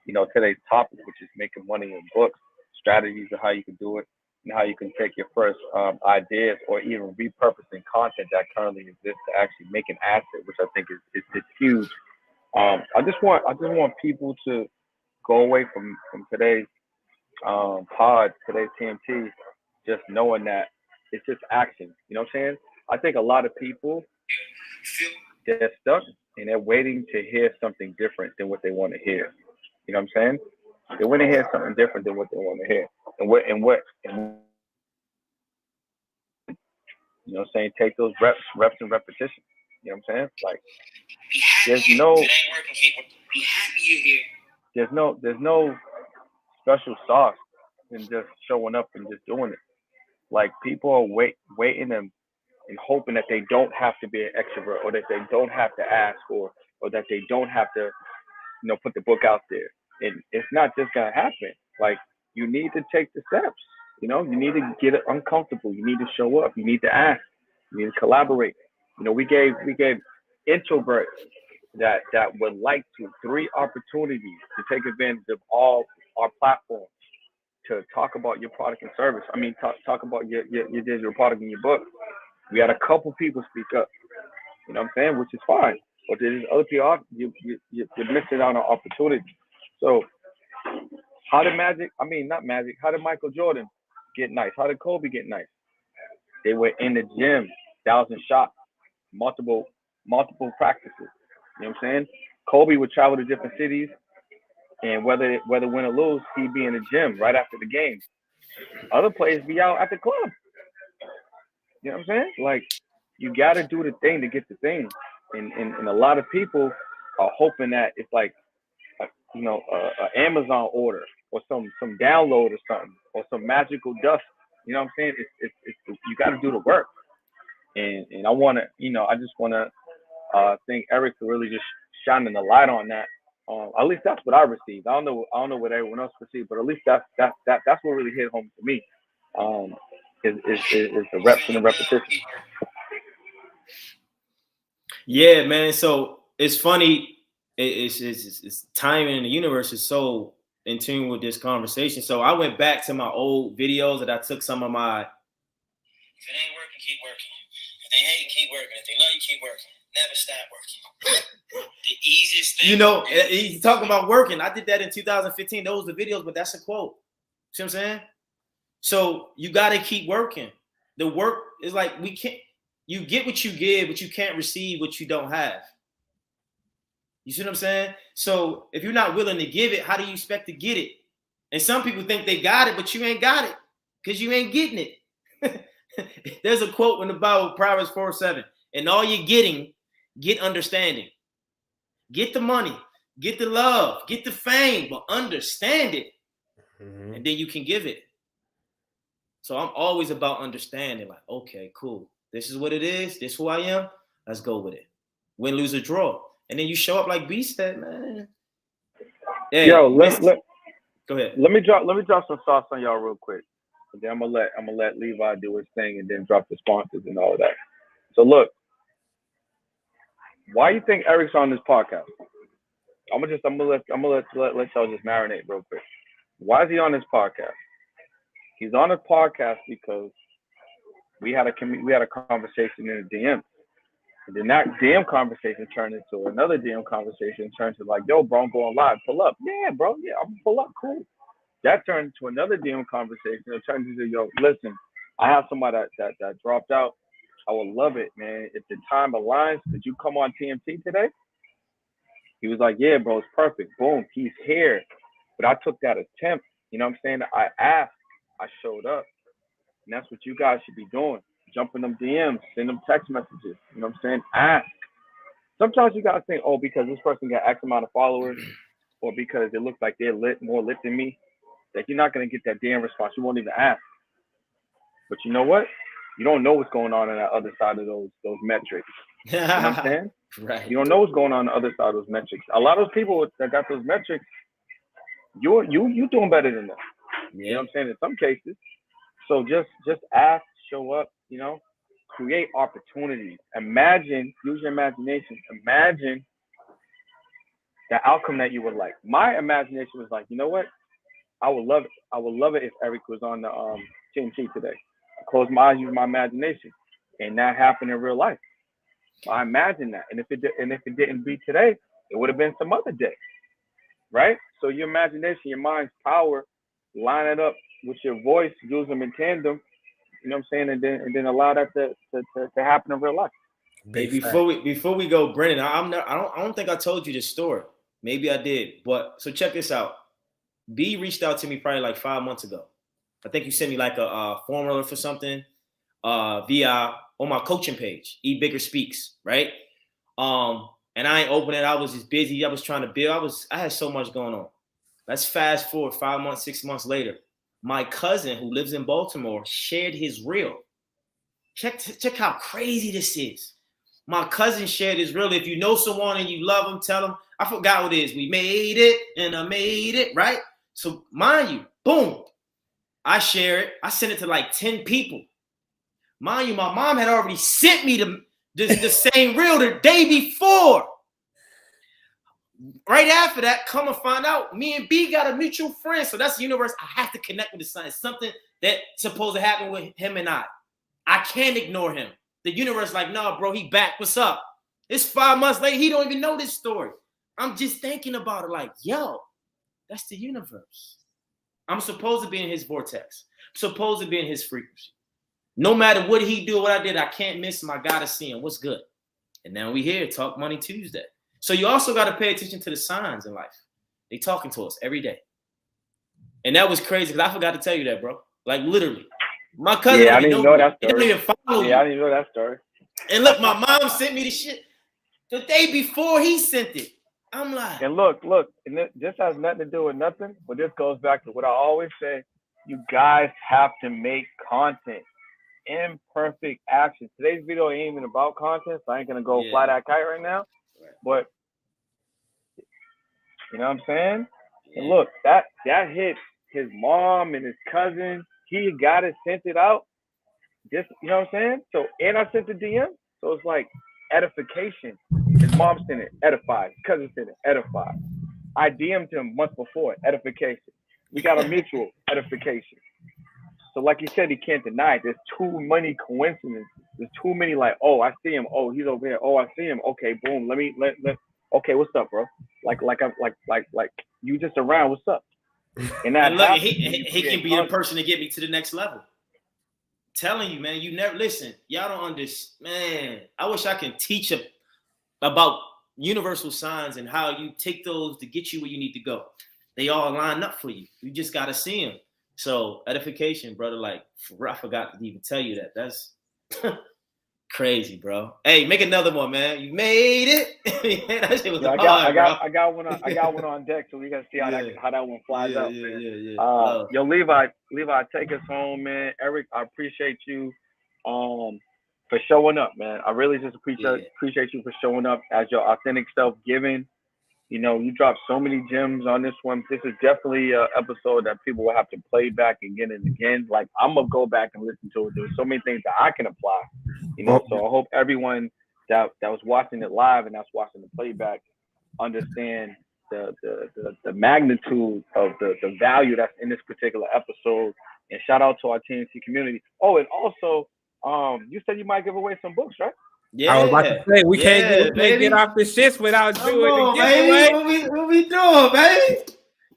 you know, today's topic, which is making money in books, strategies of how you can do it, and how you can take your first ideas or even repurposing content that currently exists to actually make an asset, which I think is huge. I just want people to go away from today's pod, today's TMT, just knowing that it's just action. You know what I'm saying? I think a lot of people get stuck and they're waiting to hear something different than what they want to hear. You know what I'm saying? They want to hear something different than what they want to hear. And what you know what I'm saying? Take those reps and repetition. You know what I'm saying? Like, there's no special sauce than just showing up and just doing it. Like, people are waiting and hoping that they don't have to be an extrovert, or that they don't have to ask, or that they don't have to, you know, put the book out there. And it's not just gonna happen. Like, you need to take the steps. You know, you need to get uncomfortable. You need to show up. You need to ask. You need to collaborate. You know, we gave Introvert that would like to 3 opportunities to take advantage of all our platforms to talk about your product and service. I mean, talk about your digital product and your book. We had a couple people speak up. You know what I'm saying? Which is fine. But there's other people, you're missing out on opportunity. So how did Michael Jordan get nice? How did Kobe get nice? They were in the gym, 1,000 shots, multiple practices. You know what I'm saying? Kobe would travel to different cities, and whether win or lose, he'd be in the gym right after the game. Other players be out at the club. You know what I'm saying? Like, you got to do the thing to get the thing. And a lot of people are hoping that it's like, you know, an Amazon order or some download or something, or some magical dust. You know what I'm saying? It's you got to do the work. And I want to, you know, I just want to thank Eric for really just shining the light on that. At least that's what I received. I don't know what everyone else received, but at least that's what really hit home to me. Is the reps and the repetition. Yeah, man. So it's funny. It's timing in the universe is so in tune with this conversation. So I went back to my old videos that I took some of my. If it ain't working, keep working. If they hate, keep working. If they love you, keep working. Never stop working. The easiest thing. You know, he's talking about working. I did that in 2015. Those were the videos, but that's a quote. See what I'm saying? So you got to keep working. The work is like you get what you give, but you can't receive what you don't have. You see what I'm saying? So if you're not willing to give it, how do you expect to get it? And some people think they got it, but you ain't got it because you ain't getting it. There's a quote in the Bible, Proverbs 4:7. And all you're getting, get understanding. Get the money, get the love, get the fame, but understand it. Mm-hmm. And then you can give it. So I'm always about understanding, like, okay, cool. This is what it is. This is who I am. Let's go with it. Win, lose, or draw. And then you show up like B said, man. Hey, yo, go ahead. Let me drop some thoughts on y'all real quick. And then I'm gonna let Levi do his thing and then drop the sponsors and all of that. So look, why you think Eric's on this podcast? I'm gonna let y'all just marinate real quick. Why is he on this podcast? He's on this podcast because we had a conversation in the DM. And then that DM conversation turned into another DM conversation, turned to like, yo, bro, I'm going live. Pull up. Yeah, bro. Yeah, I'm pull up. Cool. That turned into another DM conversation. It turned into, yo, listen, I have somebody that dropped out. I would love it, man. If the time aligns, could you come on TMT today? He was like, yeah, bro, it's perfect. Boom, he's here. But I took that attempt. You know what I'm saying? I asked. I showed up. And that's what you guys should be doing. Jump in them DMs, send them text messages. You know what I'm saying? Ask. Sometimes you gotta think, oh, because this person got X amount of followers, or because it looks like they're more lit than me, that you're not gonna get that damn response. You won't even ask. But you know what? You don't know what's going on that other side of those metrics. You know what I'm saying? Right. You don't know what's going on the other side of those metrics. A lot of those people that got those metrics, you doing better than them. Yeah. You know what I'm saying? In some cases. So just ask, show up, you know, create opportunities. Imagine, use your imagination. Imagine the outcome that you would like. My imagination was like, you know what? I would love it. I would love it if Eric was on the TNT today. I close my eyes, use my imagination, and that happened in real life. I imagine that. And if it didn't be today, it would have been some other day. Right? So your imagination, your mind's power, line it up with your voice, use them in tandem, you know what I'm saying, and then allow that to happen in real life. Hey, before we go, Brennan, I don't think I told you this story. Maybe I did, but so check this out. B reached out to me probably like 5 months ago. I think you sent me like a formula for something via on my coaching page, E Bigger Speaks, right? And I ain't open it. I was just busy. I was trying to build. I had so much going on. Let's fast forward 5 months, 6 months later. My cousin who lives in Baltimore shared his reel. Check how crazy this is. My cousin shared his reel. If you know someone and you love them, tell them. I forgot what it is. We made it and I made it, right? So mind you, boom. I share it. I sent it to like 10 people. Mind you, my mom had already sent me the same reel the day before. Right after that, come and find out, me and B got a mutual friend. So that's the universe. I have to connect with the son. It's something that's supposed to happen with him and I. I can't ignore him. The universe like, no, bro, he back. What's up? It's 5 months later. He don't even know this story. I'm just thinking about it like, yo, that's the universe. I'm supposed to be in his vortex. I'm supposed to be in his frequency. No matter what he do, what I did, I can't miss him. I got to see him. What's good? And now we here, Talk Money Tuesday. So you also got to pay attention to the signs in life. They talking to us every day. And that was crazy because I forgot to tell you that, bro. Like literally. My cousin I didn't know that story. Don't even follow me. I didn't know that story. And look, my mom sent me the shit the day before he sent it. I'm like. And look, and this has nothing to do with nothing, but this goes back to what I always say. You guys have to make content. Imperfect action. Today's video ain't even about content, so I ain't going to go fly that kite right now. But you know what I'm saying? Yeah. And look, that hit his mom and his cousin. He got it, sent it out. Just, you know what I'm saying? So, and I sent the DM. So it's like edification. His mom sent it, edified. His cousin sent it, edified. I DM'd him months before, edification. We got a mutual edification. So like you said, he can't deny it. There's too many coincidences. There's too many like, oh, I see him. Oh, he's over here. Oh, I see him. Okay, boom. Let okay, what's up, bro? Like you just around, what's up? And that and look, he can be the person to get me to the next level. Telling you, man, you never listen. Y'all don't understand. Man, I wish I can teach about universal signs and how you take those to get you where you need to go. They all line up for you. You just got to see them. So edification, brother, like I forgot to even tell you that. That's crazy, bro. Hey, make another one, man. You made it. That shit was I got one on deck, so we gotta see how that one flies out. Yeah. Yo, Levi, take us home, man. Eric, I appreciate you for showing up, man. I really just appreciate you for showing up as your authentic self, giving. You know, you dropped so many gems on this one. This is definitely an episode that people will have to play back again and again. Like, I'm going to go back and listen to it. There's so many things that I can apply, you know. So I hope everyone that was watching it live and that's watching the playback understand the magnitude of the value that's in this particular episode. And shout out to our TNC community. Oh, and also, you said you might give away some books, right? Yeah, I was about to say we can't get off the shits without doing the giveaway. What we doing, baby?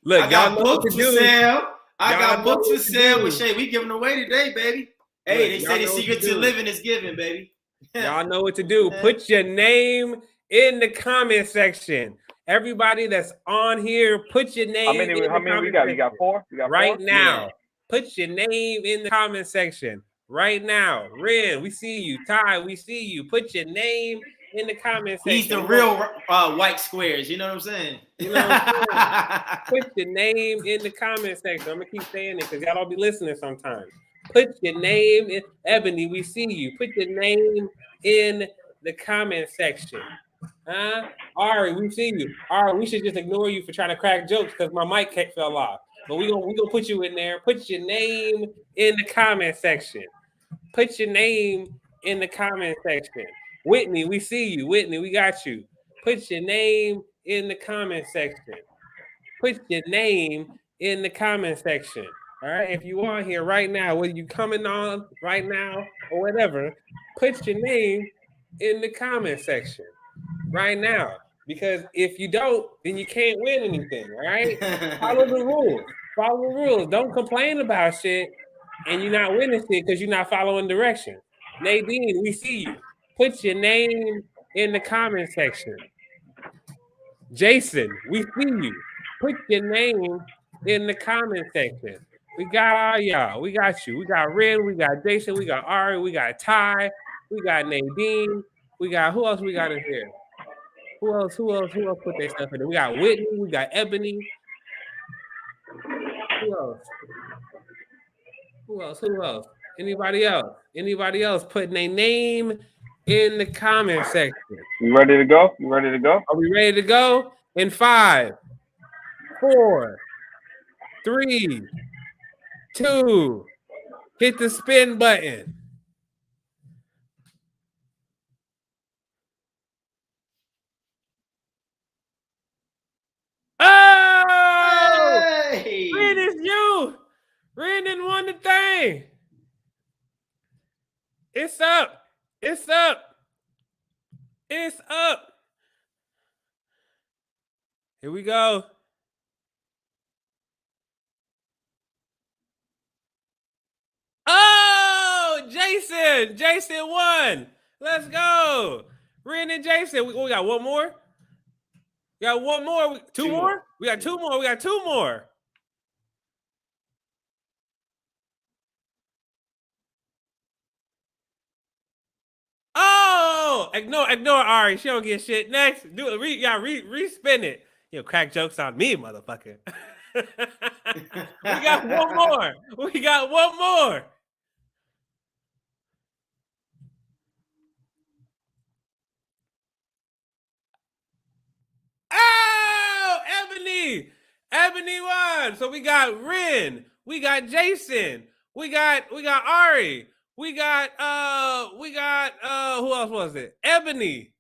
Look, I got books for sale. I got books for sale with Shay. We giving away today, baby. Hey, they say the secret to living is giving, baby. Y'all know what to do. Put your name in the comment section. Everybody that's on here, put your name. How many we got? You got 4? You got right 4? now. Yeah. Put your name in the comment section. Right now, Ren, we see you. Ty, we see you. Put your name in the comment section. He's the real white squares. You know what I'm saying? You know what I'm saying? Put your name in the comment section. I'm gonna keep saying it because y'all don't be listening sometimes. Put your name in. Ebony, we see you. Put your name in the comment section. Ari, we see you. Ari, we should just ignore you for trying to crack jokes because my mic fell off. But we gonna put you in there. Put your name in the comment section. Put your name in the comment section. Whitney, we see you. Whitney, we got you. Put your name in the comment section. Put your name in the comment section. All right. If you are here right now, whether you coming on right now or whatever, put your name in the comment section right now. Because if you don't, then you can't win anything. All right. Follow the rules. Follow the rules. Don't complain about shit. And you're not winning shit because you're not following direction. Nadine, we see you. Put your name in the comment section. Jason, we see you. Put your name in the comment section. We got all y'all. We got you. We got Ren. We got Jason. We got Ari. We got Ty. We got Nadine. We got who else we got in here? Who else put their stuff in there? We got Whitney. We got Ebony. Who else? Anybody else putting their name in the comment section? You ready to go? Are we ready to go? In 5, 4, 3, 2, hit the spin button. Oh! Hey! Ren, it's you! Ren didn't won the thing. It's up. Here we go. Oh, Jason won. Let's go. Ren and Jason. We got one more. We got one more. Two more? We got two more. Oh, ignore Ari. She don't get shit. Next, do it. Respin it. You know, crack jokes on me, motherfucker. We got one more. Oh, Ebony won. So we got Ren, we got Jason, we got Ari, we got who else was it? Ebony.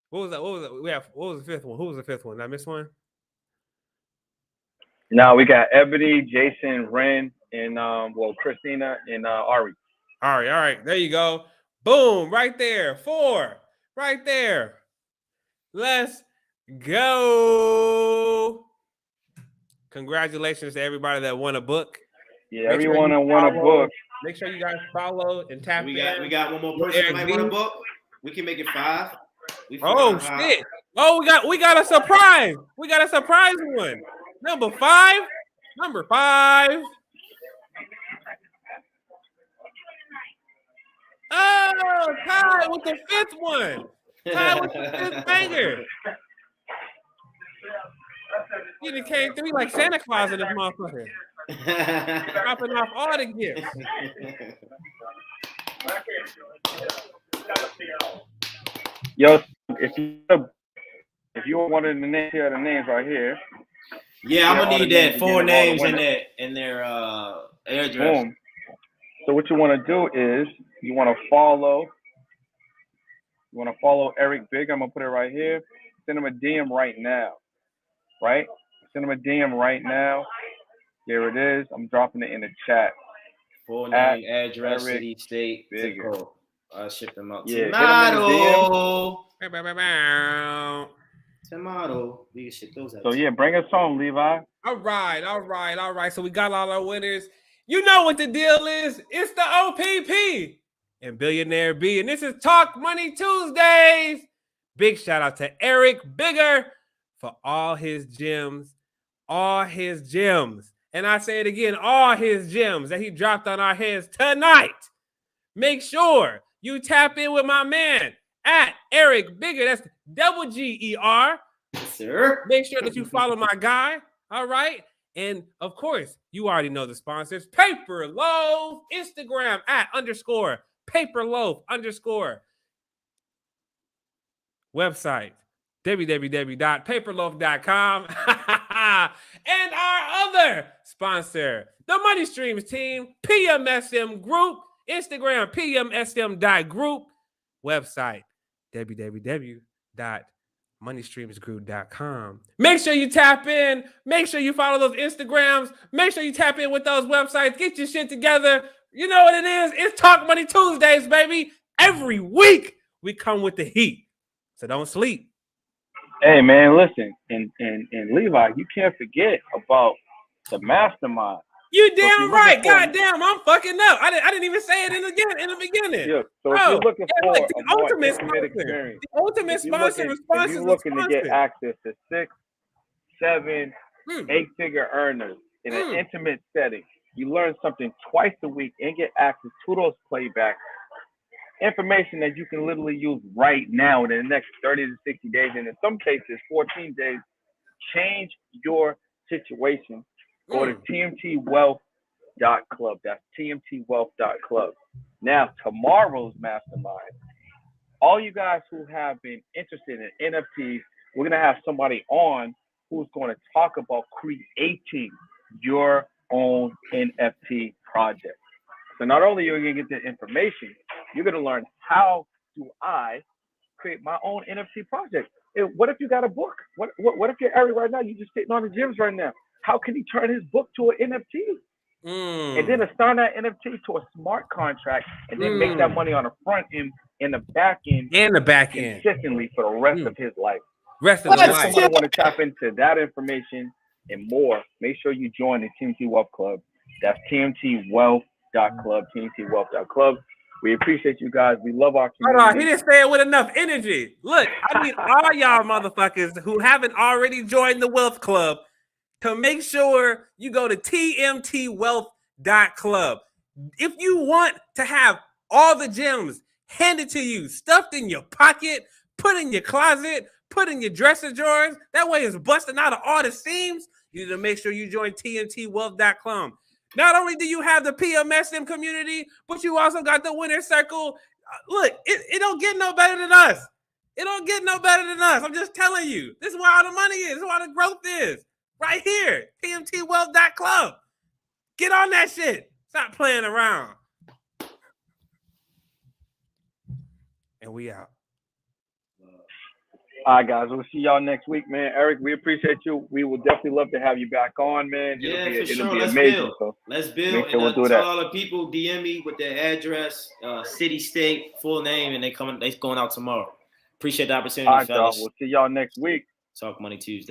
What was that? What was the fifth one? Who was the fifth one? Did I miss one? Now we got Ebony, Jason, Ren, and Christina and Ari. All right. There you go. Boom, right there. 4, right there. Let's go. Congratulations to everybody that won a book. Yeah, everyone that won a book. Make sure you guys follow and tap We in. got one more person that might want a book. We can make it 5. Oh shit! Oh, we got a surprise. We got a surprise one. Number 5. Oh, tied with the 5th one. Tied with the 5th banger. He done came through like Santa Claus in this motherfucker. Dropping off all the gifts. Yo, if you wanted the names here, the names right here. Yeah, I'm gonna need that 4 names in their address. Boom. So what you want to do is you want to follow Eric Big. I'm gonna put it right here. Send him a DM right now. Right? Send him a DM right now. There it is. I'm dropping it in the chat. 4 name, address, Eric city, state, zip code. I'll ship them out. Yeah, Tomato. We can ship those out. So yeah, bring us home, Levi. All right. So we got all our winners. You know what the deal is. It's the OPP and Billionaire B. And this is Talk Money Tuesdays. Big shout out to Eric Bigger for all his gems. And I say it again, all his gems that he dropped on our heads tonight. Make sure you tap in with my man at Eric Bigger. That's GER. Yes, sir. Make sure that you follow my guy. All right. And of course, you already know the sponsors. Paper Loaf, Instagram at _paperloaf_. Website, www.paperloaf.com. And our other sponsor, the Money Streams team, PMSM Group, Instagram, pmsm.group, website, www.moneystreamsgroup.com. Make sure you tap in. Make sure you follow those Instagrams. Make sure you tap in with those websites. Get your shit together. You know what it is? It's Talk Money Tuesdays, baby. Every week we come with the heat. So don't sleep. Hey man, listen, and Levi, you can't forget about the mastermind. You damn right. Goddamn, I'm fucking up. I didn't even say it in the beginning. Yeah. So if you're looking for the ultimate sponsor, if you're looking to get access to 6, 7, 8-figure earners in an intimate setting, you learn something twice a week and get access to those playbacks. Information that you can literally use right now in the next 30 to 60 days, and in some cases 14 days. Change your situation. Go to tmtwealth.club. That's tmtwealth.club. Now, tomorrow's mastermind, all you guys who have been interested in NFTs, we're going to have somebody on who's going to talk about creating your own NFT project. So not only are you going to get the information, you're going to learn how do I create my own NFT project. What if you got a book? What if you're Eric right now? You're just sitting on the gyms right now. How can he turn his book to an NFT? And then assign that NFT to a smart contract and then make that money on the front end and the back end. Consistently for the rest of his life. If you want to tap into that information and more, make sure you join the TMT Wealth Club. That's tmtwealth.club, tmtwealth.club. We appreciate you guys. We love our community. Hold on, he didn't say it with enough energy. Look, I need all y'all motherfuckers who haven't already joined the Wealth Club to make sure you go to tmtwealth.club. If you want to have all the gems handed to you, stuffed in your pocket, put in your closet, put in your dresser drawers, that way it's busting out of all the seams, you need to make sure you join tmtwealth.club. Not only do you have the PMSM community, but you also got the winner circle. Look, it don't get no better than us. It don't get no better than us. I'm just telling you. This is where all the money is. This is where all the growth is. Right here. TMTwealth.club. Get on that shit. Stop playing around. And we out. All right, guys. We'll see y'all next week, man. Eric, we appreciate you. We will definitely love to have you back on, man. Yeah, for It'll sure. be Let's amazing. build. So let's build. make sure we'll do tell that. all the people, DM me with their address, city, state, full name, and they going out tomorrow. Appreciate the opportunity, All right, fellas. y'all. We'll see y'all next week. Talk Money Tuesday.